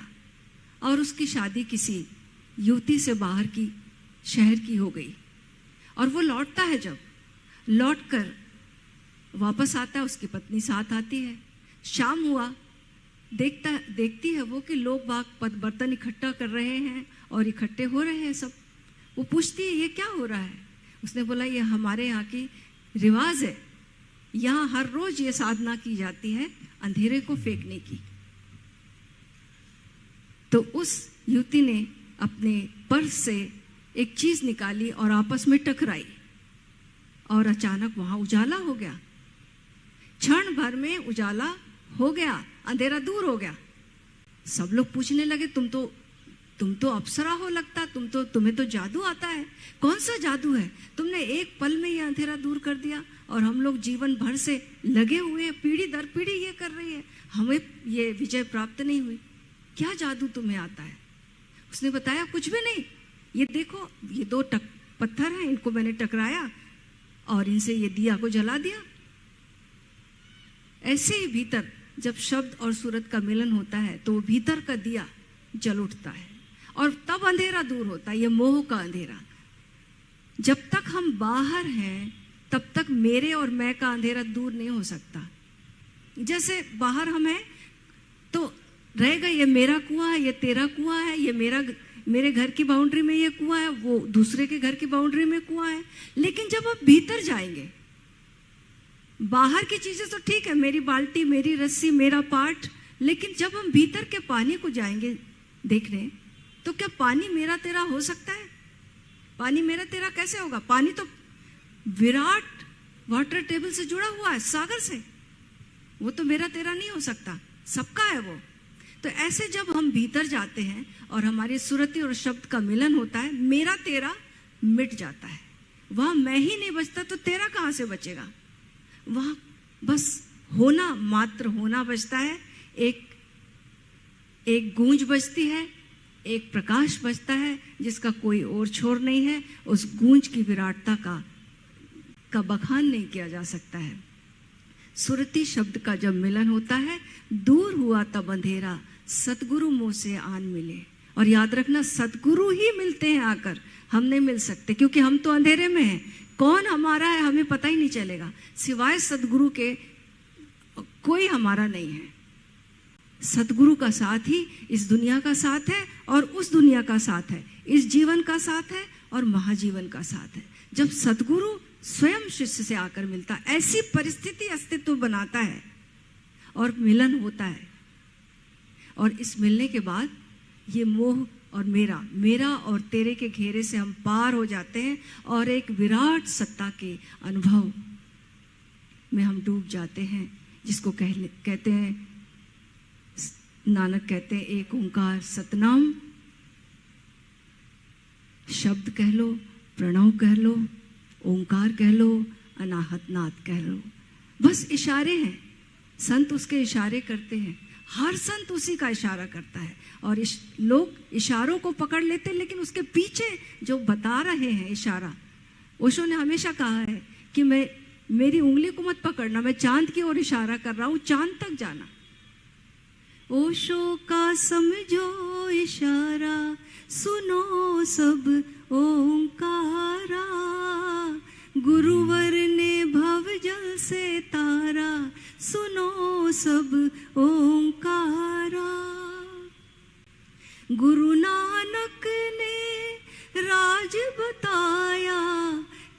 और उसकी शादी किसी युवती से बाहर की शहर की हो गई। और वो लौटता है, जब लौटकर वापस आता है उसकी पत्नी साथ आती है। शाम हुआ, देखती है वो कि लोग बाग बर्तन इकट्ठा कर रहे हैं और इकट्ठे हो रहे हैं सब। वो पूछती है ये क्या हो रहा है? उसने बोला ये हमारे यहाँ की रिवाज है, यहाँ हर रोज ये साधना की जाती है अंधेरे को फेंकने की। तो उस युवती ने अपने पर्स से एक चीज निकाली और आपस में टकराई और अचानक वहां उजाला हो गया। क्षण भर में उजाला हो गया, अंधेरा दूर हो गया। सब लोग पूछने लगे तुम तो अप्सरा हो लगता, तुम्हें तो जादू आता है। कौन सा जादू है? तुमने एक पल में ये अंधेरा दूर कर दिया और हम लोग जीवन भर से लगे हुए हैं, पीढ़ी दर पीढ़ी ये कर रही है, हमें ये विजय प्राप्त नहीं हुई। क्या जादू तुम्हें आता है? उसने बताया कुछ भी नहीं, ये देखो ये दो पत्थर हैं, इनको मैंने टकराया और इनसे ये दिया को जला दिया। ऐसे ही भीतर जब शब्द और सूरत का मिलन होता है तो भीतर का दिया जल उठता है और तब अंधेरा दूर होता है, ये मोह का अंधेरा। जब तक हम बाहर हैं तब तक मेरे और मैं का अंधेरा दूर नहीं हो सकता। जैसे बाहर हम हैं तो रहेगा ये मेरा कुआं है, ये तेरा कुआं है, ये मेरे घर की बाउंड्री में ये कुआं है, वो दूसरे के घर की बाउंड्री में कुआं है। लेकिन जब आप भीतर जाएंगे, बाहर की चीजें तो ठीक है, मेरी बाल्टी, मेरी रस्सी, मेरा पाट, लेकिन जब हम भीतर के पानी को जाएंगे देखने, तो क्या पानी मेरा तेरा हो सकता है? पानी मेरा तेरा कैसे होगा? पानी तो विराट वाटर टेबल से जुड़ा हुआ है, सागर से, वो तो मेरा तेरा नहीं हो सकता, सबका है वो। तो ऐसे जब हम भीतर जाते हैं और हमारी सुरति और शब्द का मिलन होता है, मेरा तेरा मिट जाता है। वहां मैं ही नहीं बचता तो तेरा कहां से बचेगा? वहां बस होना, मात्र होना बचता है। एक गूंज बचती है, एक प्रकाश बचता है जिसका कोई और छोर नहीं है। उस गूंज की विराटता का बखान नहीं किया जा सकता है। सुरति शब्द का जब मिलन होता है, दूर हुआ तब अंधेरा, सतगुरु मुंह से आन मिले। और याद रखना, सतगुरु ही मिलते हैं आकर, हम नहीं मिल सकते, क्योंकि हम तो अंधेरे में हैं। कौन हमारा है हमें पता ही नहीं चलेगा, सिवाय सतगुरु के कोई हमारा नहीं है। सतगुरु का साथ ही इस दुनिया का साथ है और उस दुनिया का साथ है, इस जीवन का साथ है और महाजीवन का साथ है। जब सतगुरु स्वयं शिष्य से आकर मिलता, ऐसी परिस्थिति अस्तित्व बनाता है और मिलन होता है। और इस मिलने के बाद ये मोह और मेरा और तेरे के घेरे से हम पार हो जाते हैं और एक विराट सत्ता के अनुभव में हम डूब जाते हैं, जिसको कहते हैं, नानक कहते हैं, एक ओंकार सतनाम। शब्द कह लो, प्रणव कह लो, ओंकार कह लो, अनाहत नाद कह लो, बस इशारे हैं। संत उसके इशारे करते हैं, हर संत उसी का इशारा करता है। और लोग इशारों को पकड़ लेते हैं, लेकिन उसके पीछे जो बता रहे हैं इशारा, ओशो ने हमेशा कहा है कि मेरी उंगली को मत पकड़ना, मैं चांद की ओर इशारा कर रहा हूं, चांद तक जाना। ओशो का समझो इशारा, सुनो सब ओंकारा, गुरुवर ने भव जल से तारा, सुनो सब ओंकारा। गुरु नानक ने राज बताया,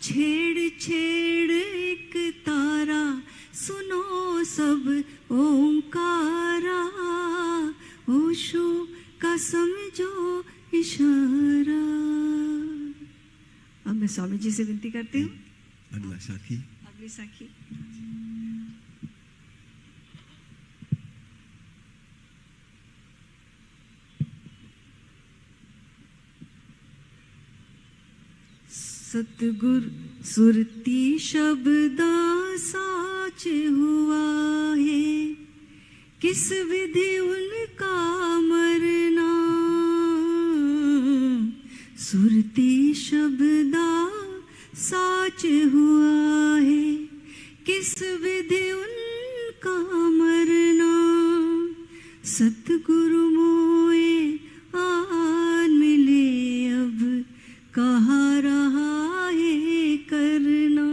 छेड़ छेड़ एक तारा, सुनो सब ओंकारा। ओशो का समझो इशारा। अब मैं स्वामी जी से विनती करती हूँ, अगला साखी, अगली साखी। सतगुरु सुरती शब्दा साच हुआ है, किस विधि उनका मरना। सुरती शब्दा साच हुआ है, किस विधि उनका मरना। सतगुरु मोए आन मिले, अब कहा रहा है करना,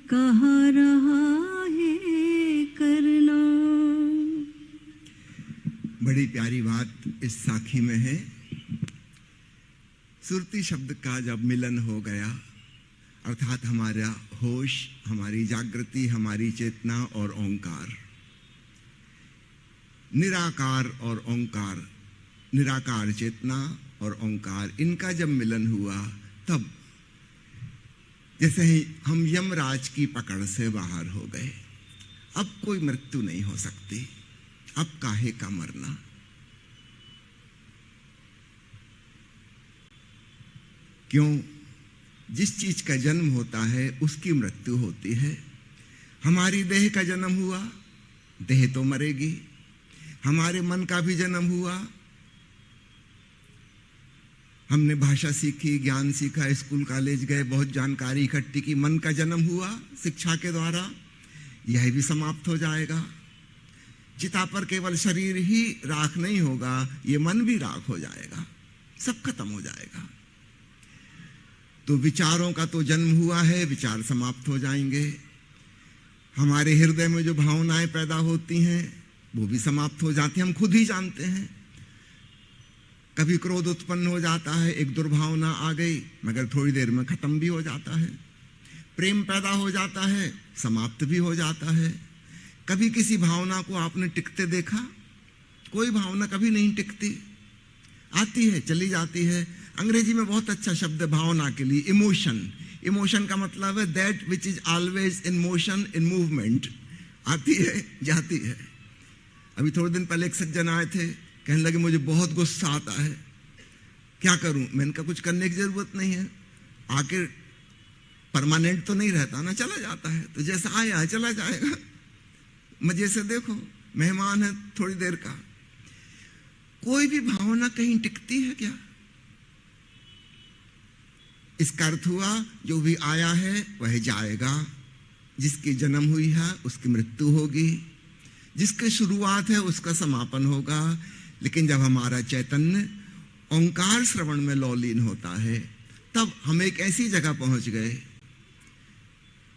कहा रहा है करना। बड़ी प्यारी बात इस साखी में है। सुरती शब्द का जब मिलन हो गया, अर्थात हमारा होश, हमारी जागृति, हमारी चेतना और ओंकार, निराकार और ओंकार, निराकार चेतना और ओंकार, इनका जब मिलन हुआ, तब जैसे ही हम यमराज की पकड़ से बाहर हो गए। अब कोई मृत्यु नहीं हो सकती, अब काहे का मरना। क्यों? जिस चीज का जन्म होता है उसकी मृत्यु होती है। हमारी देह का जन्म हुआ, देह तो मरेगी। हमारे मन का भी जन्म हुआ, हमने भाषा सीखी, ज्ञान सीखा, स्कूल कॉलेज गए, बहुत जानकारी इकट्ठी की, मन का जन्म हुआ शिक्षा के द्वारा, यह भी समाप्त हो जाएगा। चिता पर केवल शरीर ही राख नहीं होगा, ये मन भी राख हो जाएगा, सब खत्म हो जाएगा। तो विचारों का तो जन्म हुआ है, विचार समाप्त हो जाएंगे। हमारे हृदय में जो भावनाएं पैदा होती हैं वो भी समाप्त हो जाती हैं, हम खुद ही जानते हैं। कभी क्रोध उत्पन्न हो जाता है, एक दुर्भावना आ गई, मगर थोड़ी देर में खत्म भी हो जाता है। प्रेम पैदा हो जाता है, समाप्त भी हो जाता है। कभी किसी भावना को आपने टिकते देखा? कोई भावना कभी नहीं टिकती, आती है चली जाती है। अंग्रेजी में बहुत अच्छा शब्द है भावना के लिए, इमोशन। इमोशन का मतलब है that which is always in motion, in movement. आती है जाती है। अभी थोड़े दिन पहले एक सज्जन आए थे, कहने लगे मुझे बहुत गुस्सा आता है, क्या करूं? मैंने कहा कुछ करने की जरूरत नहीं है, आखिर परमानेंट तो नहीं रहता ना, चला जाता है, तो जैसा आया है चला जाएगा। मजे से देखो, मेहमान है थोड़ी देर का। कोई भी भावना कहीं टिकती है क्या? इसका अर्थ हुआ जो भी आया है वह जाएगा, जिसकी जन्म हुई है उसकी मृत्यु होगी, जिसकी शुरुआत है उसका समापन होगा। लेकिन जब हमारा चैतन्य ओंकार श्रवण में लौलीन होता है, तब हम एक ऐसी जगह पहुंच गए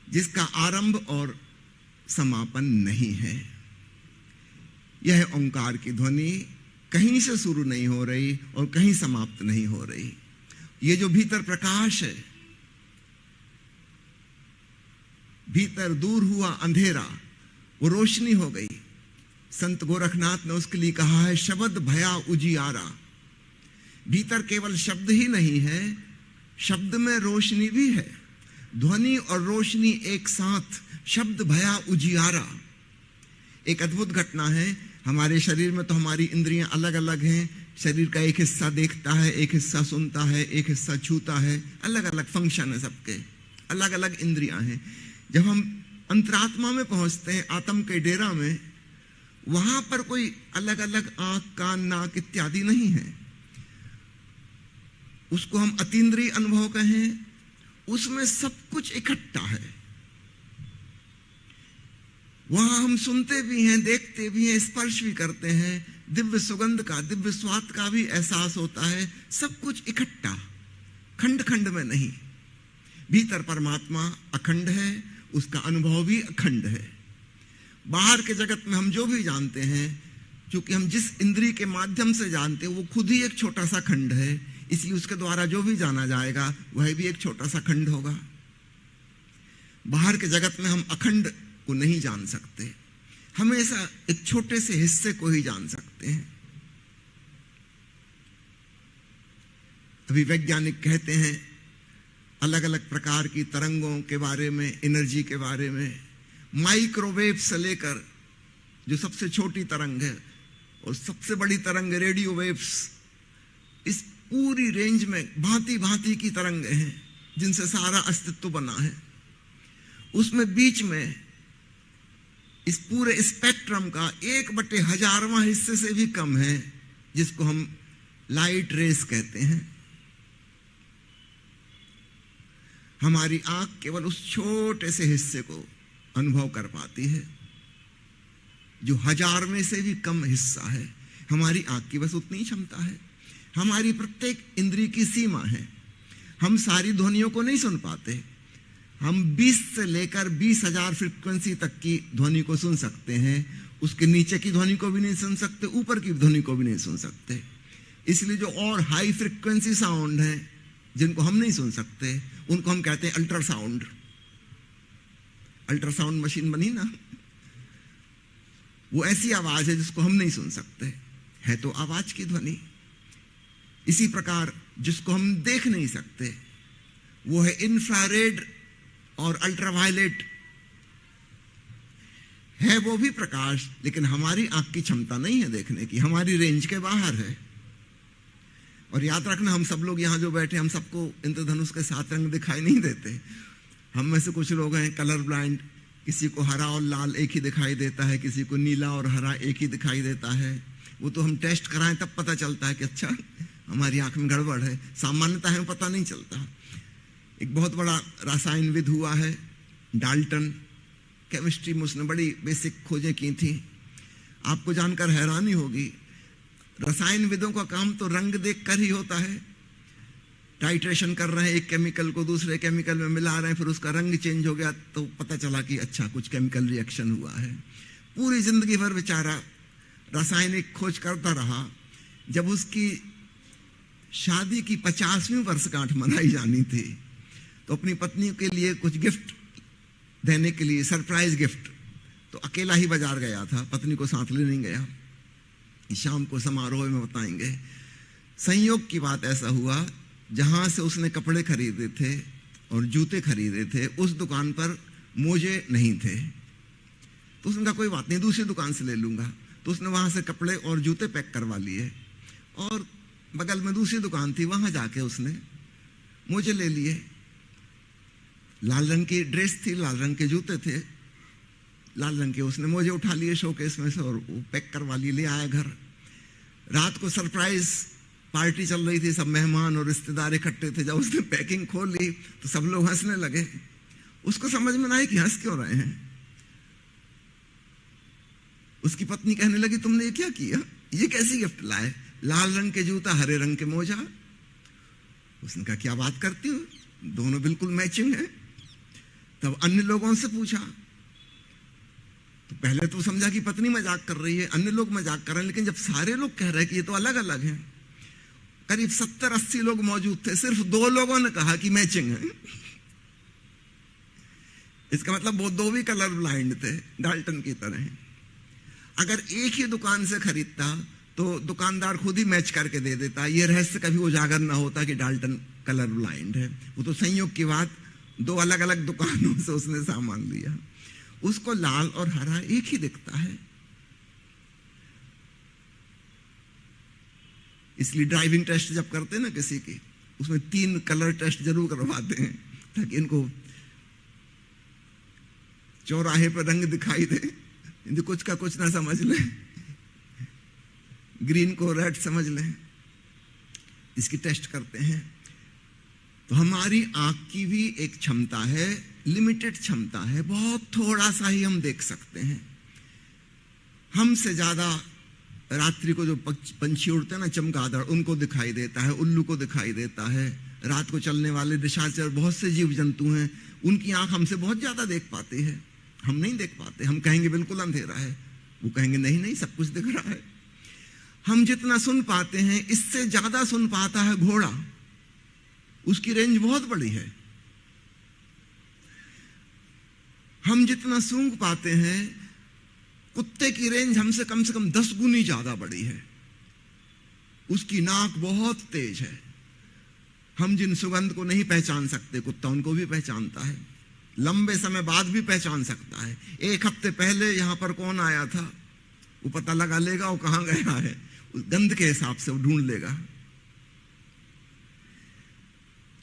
जिसका आरंभ और समापन नहीं है। यह ओंकार की ध्वनि कहीं से शुरू नहीं हो रही और कहीं समाप्त नहीं हो रही। ये जो भीतर प्रकाश है, भीतर दूर हुआ अंधेरा, वो रोशनी हो गई। संत गोरखनाथ ने उसके लिए कहा है शब्द भया उजियारा। भीतर केवल शब्द ही नहीं है, शब्द में रोशनी भी है। ध्वनि और रोशनी एक साथ, शब्द भया उजियारा। एक अद्भुत घटना है, हमारे शरीर में तो हमारी इंद्रियां अलग अलग हैं। शरीर का एक हिस्सा देखता है, एक हिस्सा सुनता है, एक हिस्सा छूता है, अलग अलग फंक्शन है सबके, अलग अलग इंद्रियां हैं। जब हम अंतरात्मा में पहुंचते हैं, आत्म के डेरा में, वहां पर कोई अलग अलग आंख, कान, नाक इत्यादि नहीं है। उसको हम अतीन्द्रिय अनुभव कहें, उसमें सब कुछ इकट्ठा है। वहां हम सुनते भी हैं, देखते भी हैं, स्पर्श भी करते हैं, दिव्य सुगंध का, दिव्य स्वाद का भी एहसास होता है। सब कुछ इकट्ठा, खंड खंड में नहीं। भीतर परमात्मा अखंड है, उसका अनुभव भी अखंड है। बाहर के जगत में हम जो भी जानते हैं, क्योंकि हम जिस इंद्रिय के माध्यम से जानते हैं वो खुद ही एक छोटा सा खंड है, इसलिए उसके द्वारा जो भी जाना जाएगा वह भी एक छोटा सा खंड होगा। बाहर के जगत में हम अखंड को नहीं जान सकते, हमेशा एक छोटे से हिस्से को ही जान सकते हैं। अभी वैज्ञानिक कहते हैं अलग अलग प्रकार की तरंगों के बारे में, एनर्जी के बारे में, माइक्रोवेव से लेकर जो सबसे छोटी तरंग है और सबसे बड़ी तरंग रेडियो वेव्स, इस पूरी रेंज में भांति भांति की तरंगें हैं जिनसे सारा अस्तित्व बना है। उसमें बीच में इस पूरे स्पेक्ट्रम का 1/1000वां हिस्से से भी कम है, जिसको हम लाइट रेस कहते हैं। हमारी आंख केवल उस छोटे से हिस्से को अनुभव कर पाती है, जो 1000 में से भी कम हिस्सा है। हमारी आंख की बस उतनी क्षमता है। हमारी प्रत्येक इंद्रिय की सीमा है। हम सारी ध्वनियों को नहीं सुन पाते। हम 20 से लेकर 20,000 फ्रीक्वेंसी तक की ध्वनि को सुन सकते हैं, उसके नीचे की ध्वनि को भी नहीं सुन सकते, ऊपर की ध्वनि को भी नहीं सुन सकते। इसलिए जो और हाई फ्रीक्वेंसी साउंड है जिनको हम नहीं सुन सकते, उनको हम कहते हैं अल्ट्रासाउंड। अल्ट्रासाउंड मशीन बनी ना, वो ऐसी आवाज है जिसको हम नहीं सुन सकते, है तो आवाज की ध्वनि। इसी प्रकार जिसको हम देख नहीं सकते वो है इंफ्रारेड और अल्ट्रावायलेट, है वो भी प्रकाश, लेकिन हमारी आंख की क्षमता नहीं है देखने की, हमारी रेंज के बाहर है। और याद रखना, हम सब लोग यहां जो बैठे, हम सबको इंद्रधनुष के 7 रंग दिखाई नहीं देते। हम में से कुछ लोग हैं कलर ब्लाइंड, किसी को हरा और लाल एक ही दिखाई देता है, किसी को नीला और हरा एक ही दिखाई देता है। वो तो हम टेस्ट कराएं तब पता चलता है कि अच्छा हमारी आंख में गड़बड़ है, सामान्यता है पता नहीं चलता। एक बहुत बड़ा रसायनविद हुआ है डाल्टन, केमिस्ट्री में उसने बड़ी बेसिक खोजें की थी। आपको जानकर हैरानी होगी, रसायनविदों का काम तो रंग देखकर ही होता है। टाइट्रेशन कर रहे हैं, एक केमिकल को दूसरे केमिकल में मिला रहे हैं, फिर उसका रंग चेंज हो गया तो पता चला कि अच्छा कुछ केमिकल रिएक्शन हुआ है। पूरी जिंदगी भर बेचारा रासायनिक खोज करता रहा। जब उसकी शादी की 50वीं वर्षगांठ मनाई जानी थी तो अपनी पत्नी के लिए कुछ गिफ्ट देने के लिए, सरप्राइज गिफ्ट, तो अकेला ही बाजार गया था, पत्नी को साथ ले नहीं गया। शाम को समारोह में बताएंगे। संयोग की बात ऐसा हुआ, जहां से उसने कपड़े खरीदे थे और जूते खरीदे थे उस दुकान पर मोजे नहीं थे। तो उसने कहा कोई बात नहीं, दूसरी दुकान से ले लूंगा। तो उसने वहां से कपड़े और जूते पैक करवा लिए और बगल में दूसरी दुकान थी, वहां जाके उसने मोजे ले लिए। लाल रंग की ड्रेस थी, लाल रंग के जूते थे, लाल रंग के उसने मोजे उठा लिए शोकेस में से और वो पैक करवा लिए, ले आया घर। रात को सरप्राइज पार्टी चल रही थी, सब मेहमान और रिश्तेदार इकट्ठे थे। जब उसने पैकिंग खोल ली तो सब लोग हंसने लगे। उसको समझ में ना आया कि हंस क्यों रहे हैं। उसकी पत्नी कहने लगी तुमने ये क्या किया, ये कैसी गिफ्ट लाए, लाल रंग के जूता, हरे रंग के मोजा। उसने कहा क्या बात करती हो, दोनों बिल्कुल मैचिंग है। तब अन्य लोगों से पूछा तो पहले तो समझा कि पत्नी मजाक कर रही है, अन्य लोग मजाक कर रहे हैं, लेकिन जब सारे लोग कह रहे हैं कि ये तो अलग अलग हैं, करीब 70-80 लोग मौजूद थे, सिर्फ 2 लोगों ने कहा कि मैचिंग है। इसका मतलब वो 2 भी कलर ब्लाइंड थे, डाल्टन की तरह। अगर एक ही दुकान से खरीदता तो दुकानदार खुद ही मैच करके दे देता, ये रहस्य कभी उजागर ना होता कि डाल्टन कलर ब्लाइंड है। वो तो संयोग की बात, 2 अलग अलग दुकानों से उसने सामान लिया। उसको लाल और हरा एक ही दिखता है। इसलिए ड्राइविंग टेस्ट जब करते हैं ना किसी की, उसमें 3 कलर टेस्ट जरूर करवाते हैं ताकि इनको चौराहे पर रंग दिखाई दे, इनको कुछ का कुछ ना समझ लें, ग्रीन को रेड समझ लें। इसकी टेस्ट करते हैं। तो हमारी आंख की भी एक क्षमता है, लिमिटेड क्षमता है, बहुत थोड़ा सा ही हम देख सकते हैं। हमसे ज्यादा रात्रि को जो पंछी उड़ते हैं ना, चमगादड़, उनको दिखाई देता है, उल्लू को दिखाई देता है, रात को चलने वाले निशाचर, बहुत से जीव जंतु हैं, उनकी आंख हमसे बहुत ज्यादा देख पाती है, हम नहीं देख पाते। हम कहेंगे बिल्कुल अंधेरा है, वो कहेंगे नहीं नहीं सब कुछ दिख रहा है। हम जितना सुन पाते हैं इससे ज्यादा सुन पाता है घोड़ा, उसकी रेंज बहुत बड़ी है। हम जितना सूंघ पाते हैं, कुत्ते की रेंज हमसे कम से कम 10 गुनी ज्यादा बड़ी है, उसकी नाक बहुत तेज है। हम जिन सुगंध को नहीं पहचान सकते, कुत्ता उनको भी पहचानता है, लंबे समय बाद भी पहचान सकता है। 1 हफ्ते पहले यहां पर कौन आया था वो पता लगा लेगा, वो कहां गया है, उस गंध के हिसाब से वो ढूंढ लेगा।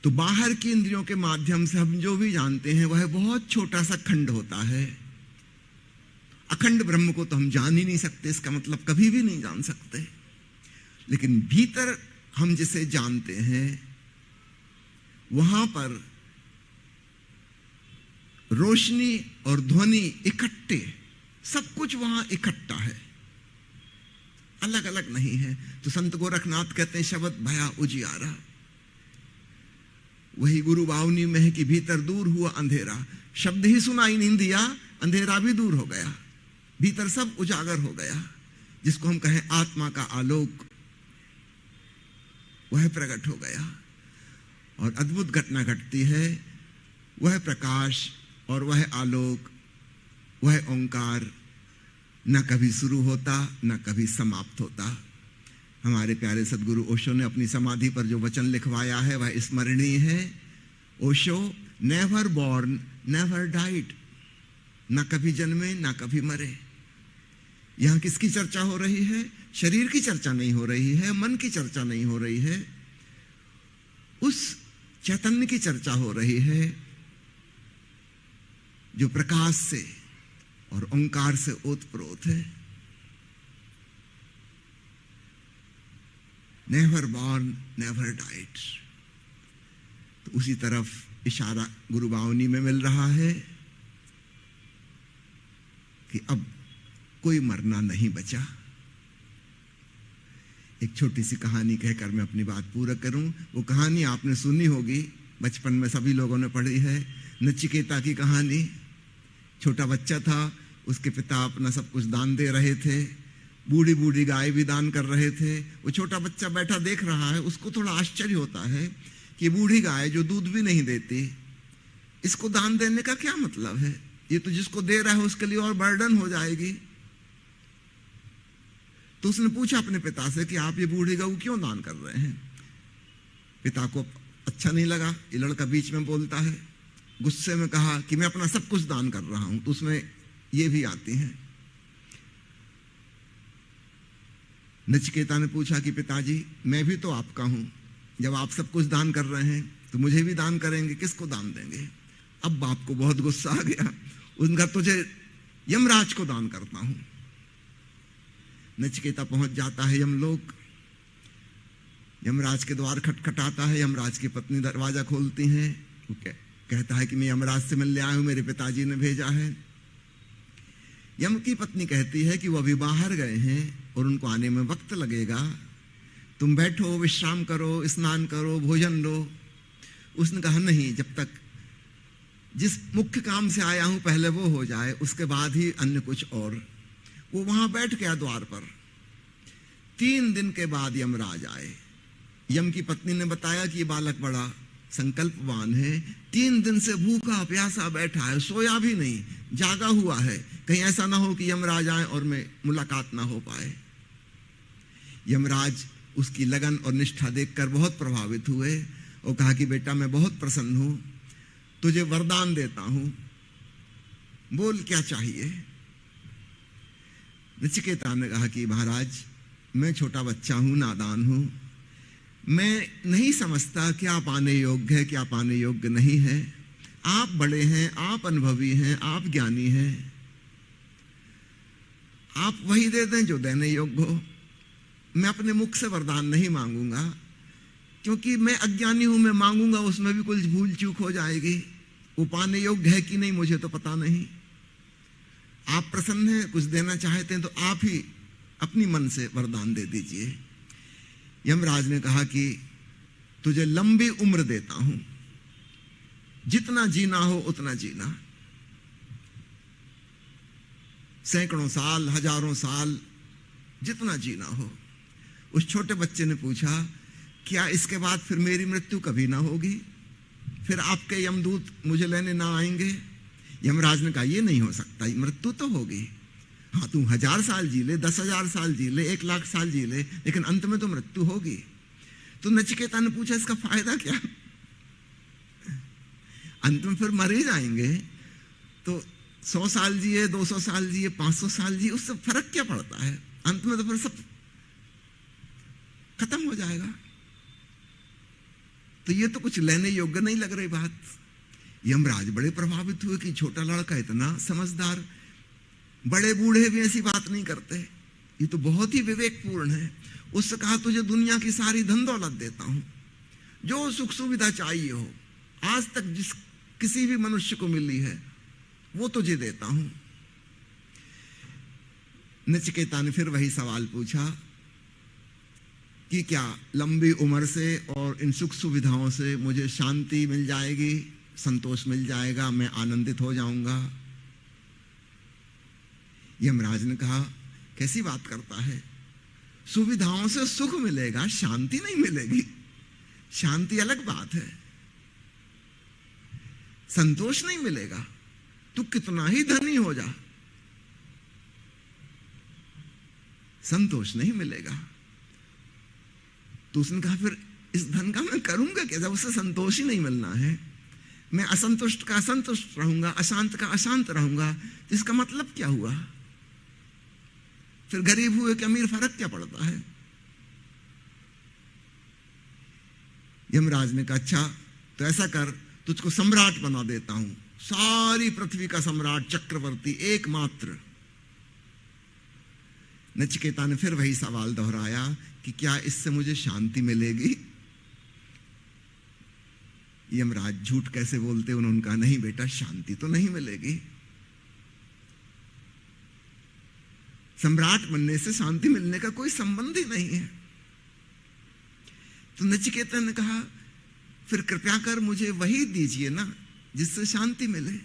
तो बाहर की इंद्रियों के माध्यम से हम जो भी जानते हैं वह बहुत छोटा सा खंड होता है। अखंड ब्रह्म को तो हम जान ही नहीं सकते, इसका मतलब कभी भी नहीं जान सकते। लेकिन भीतर हम जिसे जानते हैं वहां पर रोशनी और ध्वनि इकट्ठे, सब कुछ वहां इकट्ठा है, अलग अलग नहीं है। तो संत गोरखनाथ कहते हैं शब्द भया उजियारा, वही गुरु बावनी में है कि भीतर दूर हुआ अंधेरा। शब्द ही सुनाई नहीं दिया, अंधेरा भी दूर हो गया, भीतर सब उजागर हो गया। जिसको हम कहें आत्मा का आलोक, वह प्रकट हो गया। और अद्भुत घटना घटती है, वह प्रकाश और वह आलोक, वह ओंकार न कभी शुरू होता न कभी समाप्त होता। हमारे प्यारे सदगुरु ओशो ने अपनी समाधि पर जो वचन लिखवाया है वह स्मरणीय है। Osho never born never died, न कभी जन्मे न कभी मरे। यहां किसकी चर्चा हो रही है? शरीर की चर्चा नहीं हो रही है, मन की चर्चा नहीं हो रही है, उस चैतन्य की चर्चा हो रही है जो प्रकाश से और ओंकार से ओतप्रोत है। Never born never died. तो उसी तरफ इशारा गुरु बावनी में मिल रहा है कि अब कोई मरना नहीं बचा। एक छोटी सी कहानी कहकर मैं अपनी बात पूरा करूं। वो कहानी आपने सुनी होगी, बचपन में सभी लोगों ने पढ़ी है, नचिकेता की कहानी। छोटा बच्चा था, उसके पिता अपना सब कुछ दान दे रहे थे, बूढ़ी बूढ़ी गाय भी दान कर रहे थे। वो छोटा बच्चा बैठा देख रहा है, उसको थोड़ा आश्चर्य होता है कि बूढ़ी गाय जो दूध भी नहीं देती, इसको दान देने का क्या मतलब है? ये तो जिसको दे रहा है उसके लिए और बर्डन हो जाएगी। तो उसने पूछा अपने पिता से कि आप ये बूढ़ी गऊ क्यों दान कर रहे हैं? पिता को अच्छा नहीं लगा, ये लड़का बीच में बोलता है, गुस्से में कहा कि मैं अपना सब कुछ दान कर रहा हूं। तो उसमें ये भी आती हैं। नचिकेता ने पूछा कि पिताजी, मैं भी तो आपका हूं, जब आप सब कुछ दान कर रहे हैं तो मुझे भी दान करेंगे, किसको दान देंगे? अब बाप को बहुत गुस्सा आ गया, उनका तुझे यमराज को दान करता हूं। नचिकेता पहुंच जाता है यमलोक, यमराज के द्वार खटखटाता है, यमराज की पत्नी दरवाजा खोलती हैं। वो कहता है कि मैं यमराज से मिलने आया हूं, मेरे पिताजी ने भेजा है। यम की पत्नी कहती है कि वो अभी बाहर गए हैं और उनको आने में वक्त लगेगा, तुम बैठो, विश्राम करो, स्नान करो, भोजन लो। उसने कहा नहीं, जब तक जिस मुख्य काम से आया हूं पहले वो हो जाए, उसके बाद ही अन्य कुछ और। वो वहां बैठ गया द्वार पर। 3 दिन के बाद यमराज आए। यम की पत्नी ने बताया कि ये बालक बड़ा संकल्पवान है, 3 दिन से भूखा प्यासा बैठा है, सोया भी नहीं, जागा हुआ है, कहीं ऐसा ना हो कि यमराज आए और मैं मुलाकात ना हो पाए। यमराज उसकी लगन और निष्ठा देखकर बहुत प्रभावित हुए और कहा कि बेटा, मैं बहुत प्रसन्न हूं, तुझे वरदान देता हूं, बोल क्या चाहिए? नचिकेता ने कहा कि महाराज, मैं छोटा बच्चा हूं, नादान हूं, मैं नहीं समझता क्या पाने योग्य है, क्या पाने योग्य नहीं है। आप बड़े हैं, आप अनुभवी हैं, आप ज्ञानी हैं, आप वही दे दें जो देने योग्य हो। मैं अपने मुख से वरदान नहीं मांगूंगा, क्योंकि मैं अज्ञानी हूं, मैं मांगूंगा उसमें भी कुछ भूल चूक हो जाएगी, वो पाने योग्य है कि नहीं मुझे तो पता नहीं। आप प्रसन्न हैं, कुछ देना चाहते हैं तो आप ही अपनी मन से वरदान दे दीजिए। यमराज ने कहा कि तुझे लंबी उम्र देता हूं, जितना जीना हो उतना जीना, सैकड़ों साल, हजारों साल, जितना जीना हो। उस छोटे बच्चे ने पूछा, क्या इसके बाद फिर मेरी मृत्यु कभी ना होगी? फिर आपके यमदूत मुझे लेने ना आएंगे? यमराज ने कहा, ये नहीं हो सकता, मृत्यु तो होगी। हाँ, तुम 1000 साल जी ले, 10,000 साल जी ले, 1,00,000 साल जी ले, लेकिन अंत में तो मृत्यु होगी। तो नचिकेता ने पूछा, इसका फायदा क्या? अंत में फिर मर ही जाएंगे, तो 100 साल जिए, 200 साल जिए, 500 साल जिए, उससे फर्क क्या पड़ता है? अंत में तो फिर सब खत्म हो जाएगा। तो ये तो कुछ लेने योग्य नहीं लग रही बात। यमराज बड़े प्रभावित हुए कि छोटा लड़का इतना समझदार, बड़े बूढ़े भी ऐसी बात नहीं करते, ये तो बहुत ही विवेकपूर्ण है। उससे कहा, तुझे दुनिया की सारी धन दौलत देता हूं, जो सुख सुविधा चाहिए हो, आज तक जिस किसी भी मनुष्य को मिली है वो तुझे देता हूं। नचिकेता ने फिर वही सवाल पूछा कि क्या लंबी उम्र से और इन सुख सुविधाओं से मुझे शांति मिल जाएगी, संतोष मिल जाएगा, मैं आनंदित हो जाऊंगा? यमराज ने कहा, कैसी बात करता है? सुविधाओं से सुख मिलेगा, शांति नहीं मिलेगी। शांति अलग बात है, संतोष नहीं मिलेगा। तू कितना ही धनी हो जा, संतोष नहीं मिलेगा। तो उसने कहा, फिर इस धन का मैं करूंगा क्या जब उससे संतोष ही नहीं मिलना है? मैं असंतुष्ट का असंतुष्ट रहूंगा, अशांत का अशांत रहूंगा, तो इसका मतलब क्या हुआ? फिर गरीब हुए कि अमीर, फर्क क्या पड़ता है? यमराज ने कहा, अच्छा तो ऐसा कर, तुझको सम्राट बना देता हूं, सारी पृथ्वी का सम्राट, चक्रवर्ती, एकमात्र। नचिकेता ने फिर वही सवाल दोहराया कि क्या इससे मुझे शांति मिलेगी? यमराज झूठ कैसे बोलते, उन्होंने कहा, नहीं बेटा, शांति तो नहीं मिलेगी। सम्राट बनने से शांति मिलने का कोई संबंध ही नहीं है। तो नचिकेता ने कहा, फिर कृपया कर मुझे वही दीजिए ना जिससे शांति मिले।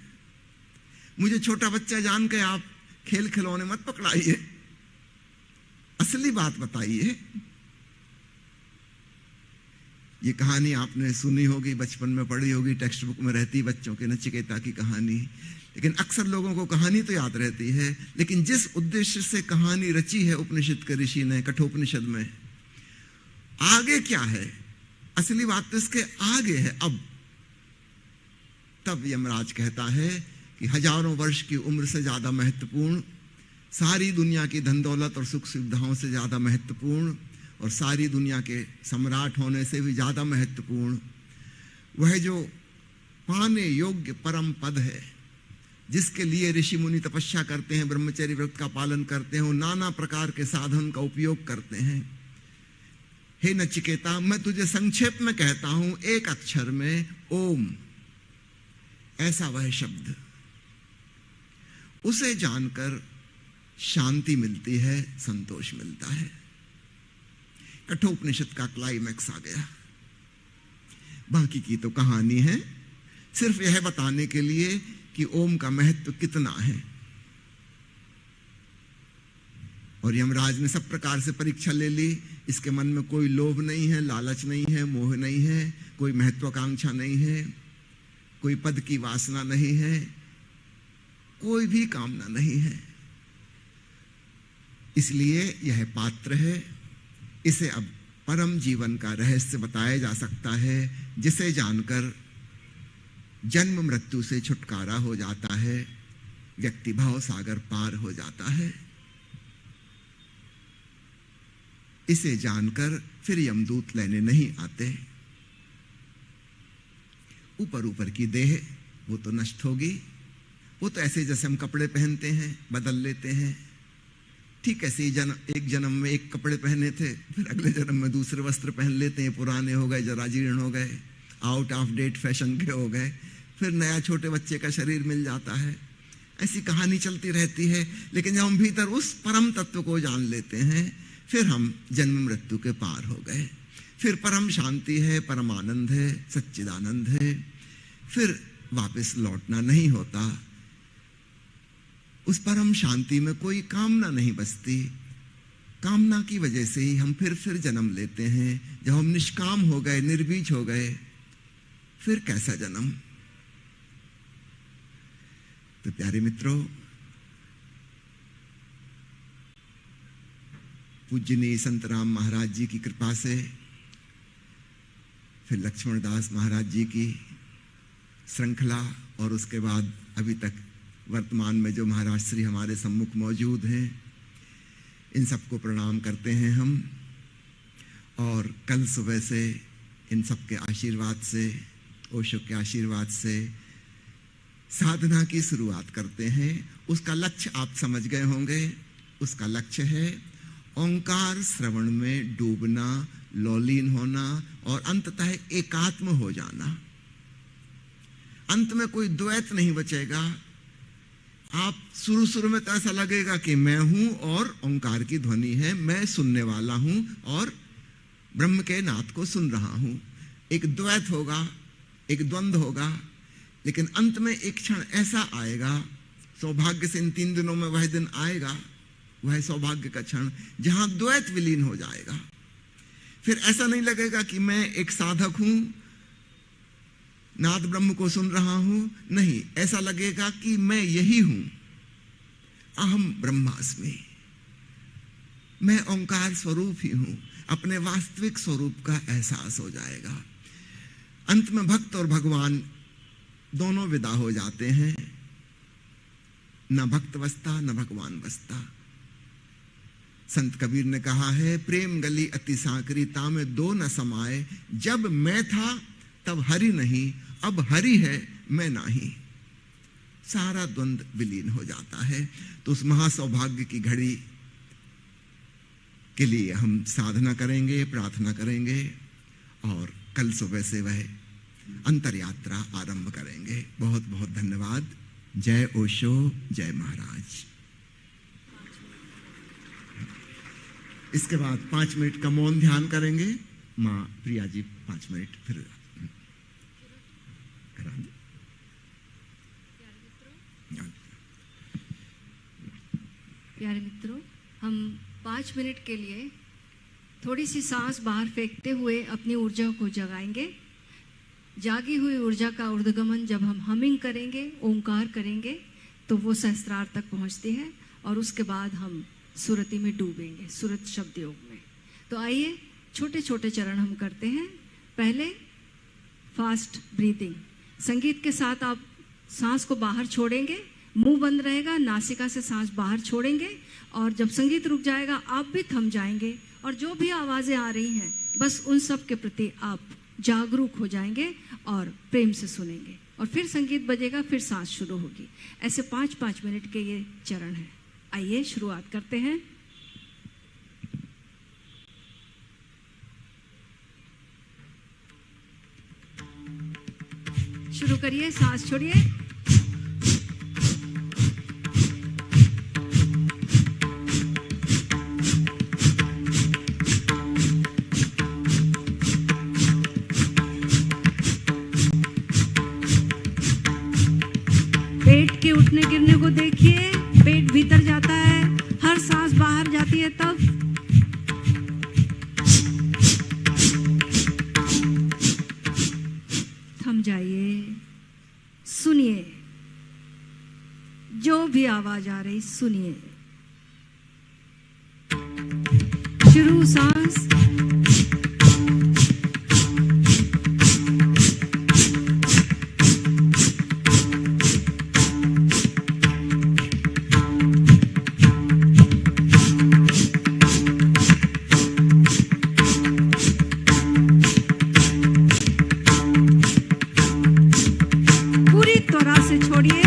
मुझे छोटा बच्चा जान के आप खेल खिलौने मत पकड़ाइए, असली बात बताइए। ये कहानी आपने सुनी होगी, बचपन में पढ़ी होगी, टेक्स्ट बुक में रहती बच्चों के, नचिकेता की कहानी। लेकिन अक्सर लोगों को कहानी तो याद रहती है, लेकिन जिस उद्देश्य से कहानी रची है उपनिषद के ऋषि ने, कठोपनिषद में, आगे क्या है, असली बात तो इसके आगे है। अब तब यमराज कहता है कि हजारों वर्ष की उम्र से ज्यादा महत्वपूर्ण, सारी दुनिया की धन दौलत और सुख सुविधाओं से ज्यादा महत्वपूर्ण, और सारी दुनिया के सम्राट होने से भी ज्यादा महत्वपूर्ण, वह जो पाने योग्य परम पद है, जिसके लिए ऋषि मुनि तपस्या करते हैं, ब्रह्मचर्य व्रत का पालन करते हैं, नाना प्रकार के साधन का उपयोग करते हैं। हे नचिकेता, मैं तुझे संक्षेप में कहता हूं, एक अक्षर में, ओम, ऐसा वह शब्द, उसे जानकर शांति मिलती है, संतोष मिलता है। कठोपनिषद का क्लाइमैक्स आ गया। बाकी की तो कहानी है, सिर्फ यह बताने के लिए कि ओम का महत्व कितना है। और यमराज ने सब प्रकार से परीक्षा ले ली। इसके मन में कोई लोभ नहीं है, लालच नहीं है, मोह नहीं है, कोई महत्वाकांक्षा नहीं है, कोई पद की वासना नहीं है, कोई भी कामना नहीं है। इसलिए यह पात्र है, इसे अब परम जीवन का रहस्य बताया जा सकता है, जिसे जानकर जन्म मृत्यु से छुटकारा हो जाता है, व्यक्ति भाव सागर पार हो जाता है। इसे जानकर फिर यमदूत लेने नहीं आते। ऊपर ऊपर की देह वो तो नष्ट होगी, वो तो ऐसे जैसे हम कपड़े पहनते हैं, बदल लेते हैं, ठीक ऐसे ही एक जन्म में एक कपड़े पहने थे, फिर अगले जन्म में दूसरे वस्त्र पहन लेते हैं, पुराने हो गए, जरा जीर्ण हो गए, आउट ऑफ डेट फैशन के हो गए, फिर नया छोटे बच्चे का शरीर मिल जाता है। ऐसी कहानी चलती रहती है। लेकिन जब हम भीतर उस परम तत्व को जान लेते हैं, फिर हम जन्म मृत्यु के पार हो गए। फिर परम शांति है, परम आनंद है, सच्चिदानंद है, फिर वापस लौटना नहीं होता। उस परम शांति में कोई कामना नहीं बसती। कामना की वजह से ही हम फिर जन्म लेते हैं। जब हम निष्काम हो गए, निर्बीज हो गए, फिर कैसा जन्म। तो प्यारे मित्रों, पूज्यनीय संत राम महाराज जी की कृपा से, फिर लक्ष्मण दास महाराज जी की श्रृंखला, और उसके बाद अभी तक वर्तमान में जो महाराज श्री हमारे सम्मुख मौजूद हैं, इन सबको प्रणाम करते हैं हम। और कल सुबह से इन सब के आशीर्वाद से, ओशो के आशीर्वाद से साधना की शुरुआत करते हैं। उसका लक्ष्य आप समझ गए होंगे। उसका लक्ष्य है ओंकार श्रवण में डूबना, लौलीन होना और अंततः एकात्म हो जाना। अंत में कोई द्वैत नहीं बचेगा। आप शुरू में तो ऐसा लगेगा कि मैं हूं और ओंकार की ध्वनि है, मैं सुनने वाला हूं और ब्रह्म के नाद को सुन रहा हूं। एक द्वैत होगा, एक द्वंद्व होगा, लेकिन अंत में एक क्षण ऐसा आएगा, सौभाग्य से इन 3 दिनों में वह दिन आएगा, वह सौभाग्य का क्षण जहां द्वैत विलीन हो जाएगा। फिर ऐसा नहीं लगेगा कि मैं एक साधक हूं, नाद ब्रह्म को सुन रहा हूं, नहीं, ऐसा लगेगा कि मैं यही हूं, अहम ब्रह्मास्मि, मैं ओंकार स्वरूप ही हूं। अपने वास्तविक स्वरूप का एहसास हो जाएगा। अंत में भक्त और भगवान दोनों विदा हो जाते हैं। न भक्त बसता न भगवान बसता। संत कबीर ने कहा है, प्रेम गली अति सांकरी तामे दो न समाए, जब मैं था तब हरि नहीं, अब हरि है मैं नहीं। सारा द्वंद विलीन हो जाता है। तो उस महासौभाग्य की घड़ी के लिए हम साधना करेंगे, प्रार्थना करेंगे और कल सुबह से वह अंतर यात्रा आरंभ करेंगे। बहुत बहुत धन्यवाद। जय ओशो, जय महाराज। इसके बाद 5 मिनट का मौन ध्यान करेंगे। माँ प्रिया जी 5 मिनट फिर करा दें। प्यारे मित्रों, हम 5 मिनट के लिए थोड़ी सी सांस बाहर फेंकते हुए अपनी ऊर्जा को जगाएंगे। जागी हुई ऊर्जा का ऊर्ध्वगमन जब हम हमिंग करेंगे, ओंकार करेंगे, तो वो सहस्त्रार तक पहुंचती है और उसके बाद हम सुरति में डूबेंगे, सुरत शब्द योग में। तो आइए छोटे छोटे चरण हम करते हैं। पहले फास्ट ब्रीदिंग, संगीत के साथ आप सांस को बाहर छोड़ेंगे, मुंह बंद रहेगा, नासिका से सांस बाहर छोड़ेंगे और जब संगीत रुक जाएगा आप भी थम जाएंगे और जो भी आवाज़ें आ रही हैं बस उन सब के प्रति आप जागरूक हो जाएंगे और प्रेम से सुनेंगे और फिर संगीत बजेगा, फिर सांस शुरू होगी। ऐसे 5-5 मिनट के ये चरण हैं। आइए शुरुआत करते हैं। शुरू करिए, सांस छोड़िए। पेट के उठने गिरने को देखिए, पेट भीतर जाता है, हर सांस बाहर जाती है तब। थम जाइए, सुनिए, जो भी आवाज आ रही सुनिए। शुरू सांस, पूरी त्वरा से छोड़िए।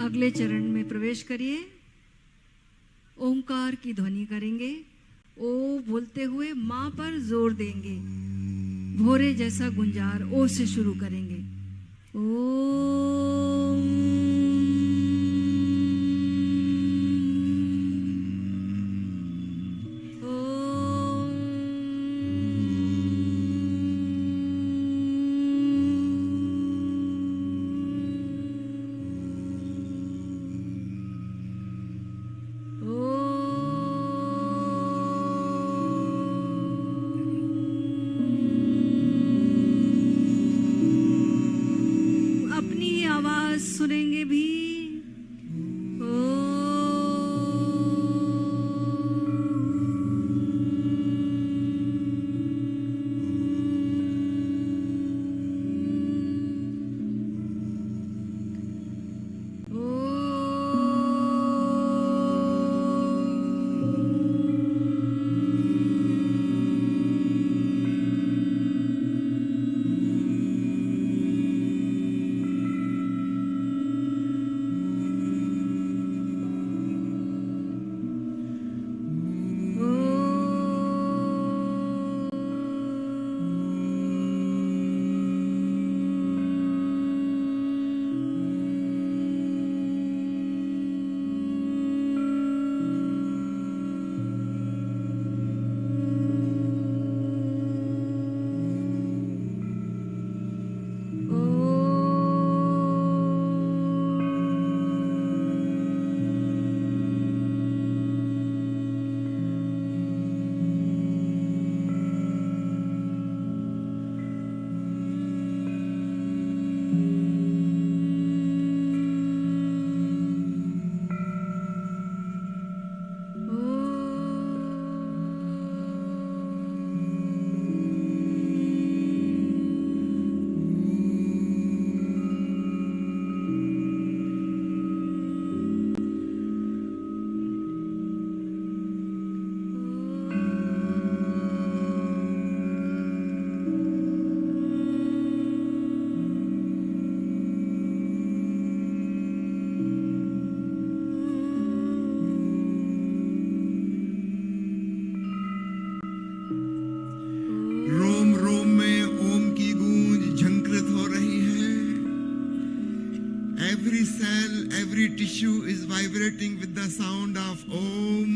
अगले चरण में प्रवेश करिए। ओंकार की ध्वनि करेंगे। ओ बोलते हुए मां पर जोर देंगे। भोरे जैसा गुंजार ओ से शुरू करेंगे। अपनी आवाज सुनेंगे भी। रोम रोम में ओम की गूंज झंकृत हो रही है। Every cell, every tissue is vibrating with the sound of Om.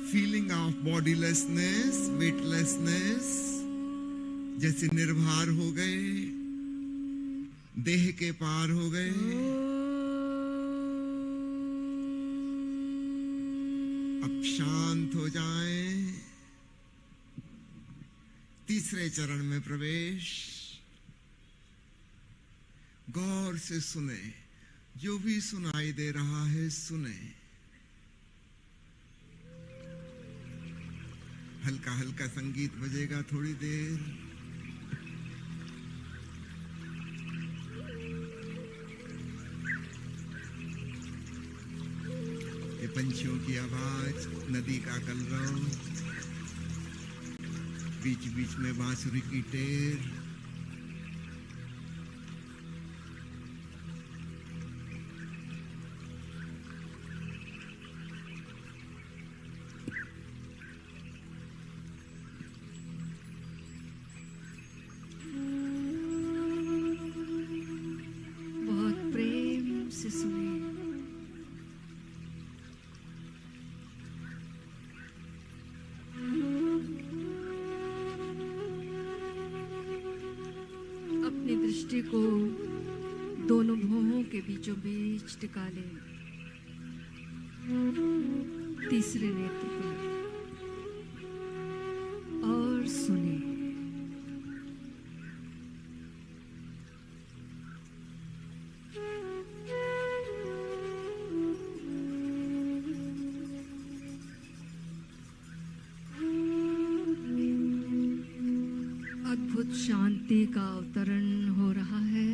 Feeling of bodilessness, weightlessness, जैसे निर्भर हो गए, देह के पार हो गए। अब शांत हो जाएं। तीसरे चरण में प्रवेश। गौर से सुने, जो भी सुनाई दे रहा है सुने। हल्का हल्का संगीत बजेगा थोड़ी देर। ये पंछियों की आवाज, नदी का कलरव, बीच बीच में बांसुरी की टेर। दृष्टि को दोनों भौहों के बीचों बीच टिका लें। तीसरे नेत्र पर और सुने। अद्भुत शांति का अवतरण हो रहा है।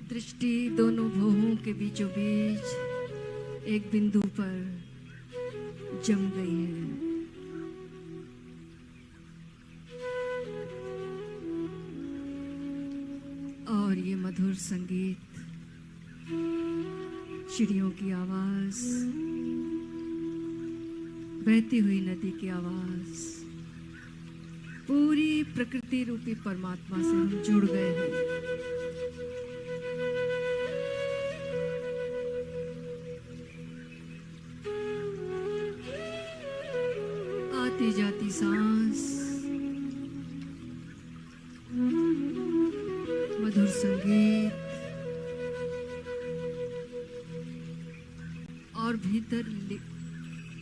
दृष्टि दोनों भौहों के बीचों बीच एक बिंदु पर जम गई है। और ये मधुर संगीत, चिड़ियों की आवाज, बहती हुई नदी की आवाज, पूरी प्रकृति रूपी परमात्मा से हम जुड़ गए हैं। आती जाती सांस, मधुर संगीत और भीतर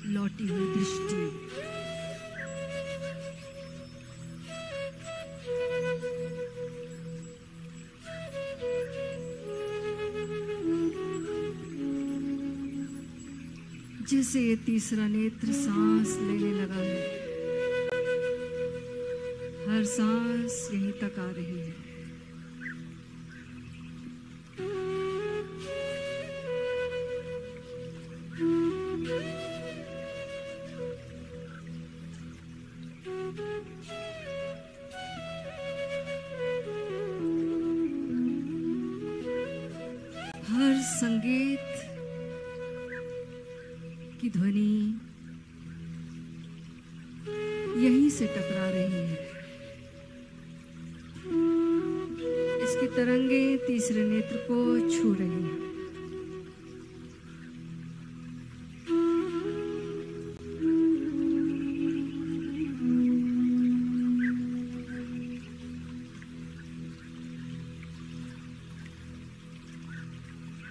लौटी हुई दृष्टि। जैसे ये तीसरा नेत्र सांस लेने लगा है, हर सांस यहीं तक आ रही है। हर संगीत की ध्वनि यहीं से टकरा रही है। इसकी तरंगे तीसरे नेत्र को छू रही है।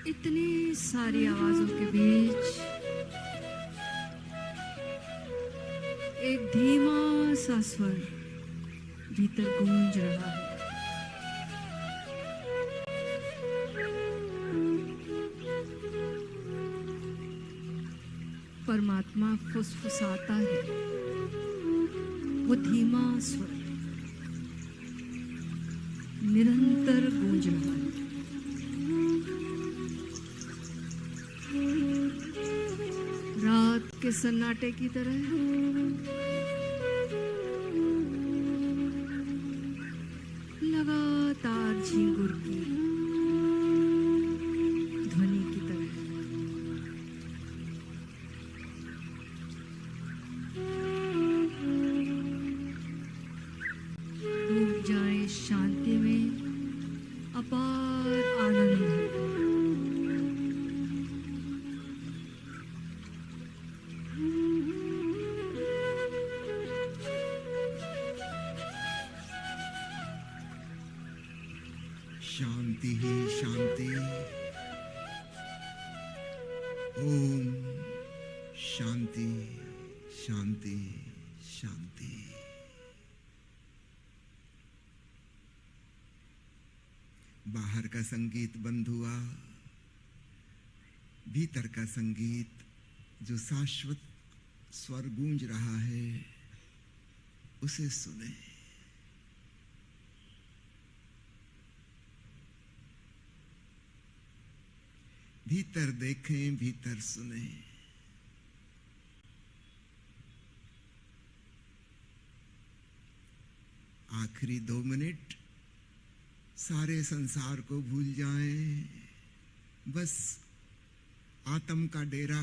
इतनी सारी आवाजों के बीच एक धीमा सा स्वर भीतर गूंज रहा है। परमात्मा फुसफुसाता है। वो धीमा स्वर निरंतर गूंज रहा है। रात के सन्नाटे की तरह लगातार झींगुर की ध्वनि की तरह। डूब जाए शांति में, अपार आनंद है। शांति ही शांति। ओम शांति शांति शांति। बाहर का संगीत बंद हुआ, भीतर का संगीत जो शाश्वत स्वर गूंज रहा है उसे सुने। भीतर देखें, भीतर सुने। आखिरी 2 मिनट सारे संसार को भूल जाएं, बस आत्म का डेरा।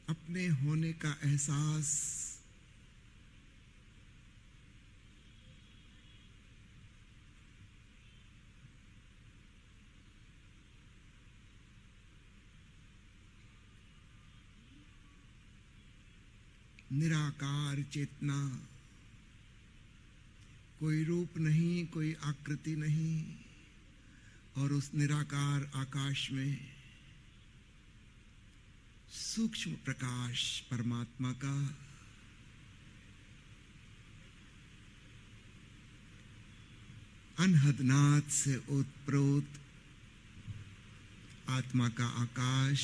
अपने होने का एहसास निराकार चेतना, कोई रूप नहीं, कोई आकृति नहीं, और उस निराकार आकाश में सूक्ष्म प्रकाश परमात्मा का अनहद नाद से ओतप्रोत आत्मा का आकाश,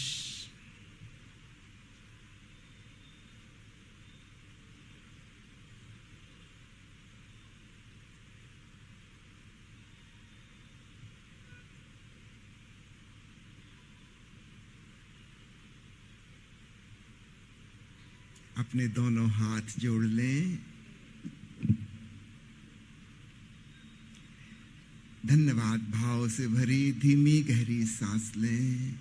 अपने दोनों हाथ जोड़ लें, धन्यवाद भाव से भरी धीमी गहरी सांस लें।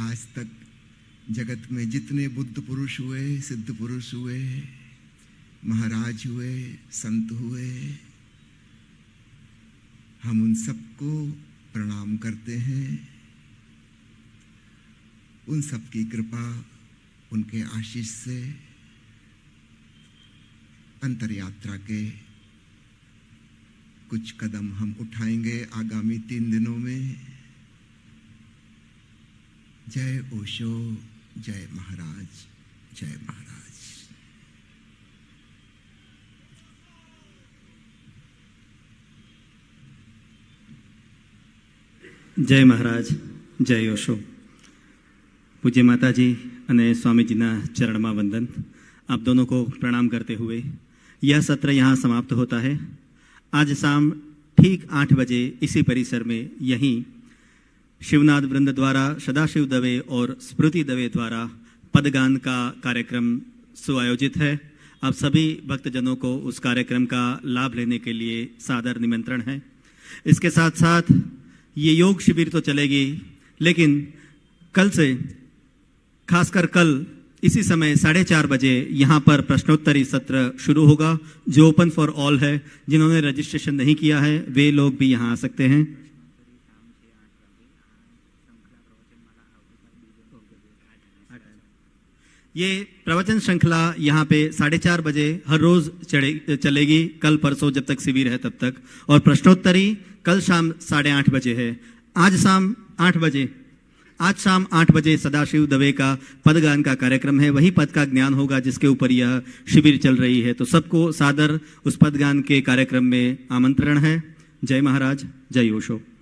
आज तक जगत में जितने बुद्ध पुरुष हुए, सिद्ध पुरुष हुए, महाराज हुए, संत हुए, हम उन सबको प्रणाम करते हैं। उन सब की कृपा, उनके आशीष से अंतर यात्रा के कुछ कदम हम उठाएंगे आगामी 3 दिनों में। जय ओशो, जय महाराज, जय महाराज। जय महाराज, जय ओशो। पूज्य माताजी અને સ્વામીજીના ચરણમાં વંદન। आप दोनों को प्रणाम करते हुए यह सत्र यहाँ समाप्त होता है। आज शाम ठीक 8 बजे इसी परिसर में यहीं शिवनाथ वृंद द्वारा सदाशिव दवे और स्मृति दवे द्वारा पदगान का कार्यक्रम सुआयोजित है। आप सभी भक्तजनों को उस कार्यक्रम का लाभ लेने के लिए सादर निमंत्रण है। इसके साथ साथ ये योग शिविर तो चलेगी, लेकिन कल से, खासकर कल इसी समय 4:30 बजे यहाँ पर प्रश्नोत्तरी सत्र शुरू होगा, जो ओपन फॉर ऑल है। जिन्होंने रजिस्ट्रेशन नहीं किया है वे लोग भी यहाँ आ सकते हैं। ये प्रवचन श्रृंखला यहाँ पे 4:30 बजे हर रोज चलेगी, कल परसों जब तक शिविर है तब तक। और प्रश्नोत्तरी कल शाम 8:30 बजे है। आज शाम 8 बजे सदाशिव दवे का पदगान का कार्यक्रम है। वही पद का ज्ञान होगा जिसके ऊपर यह शिविर चल रही है। तो सबको सादर उस पदगान के कार्यक्रम में आमंत्रण है। जय महाराज, जय ओशो।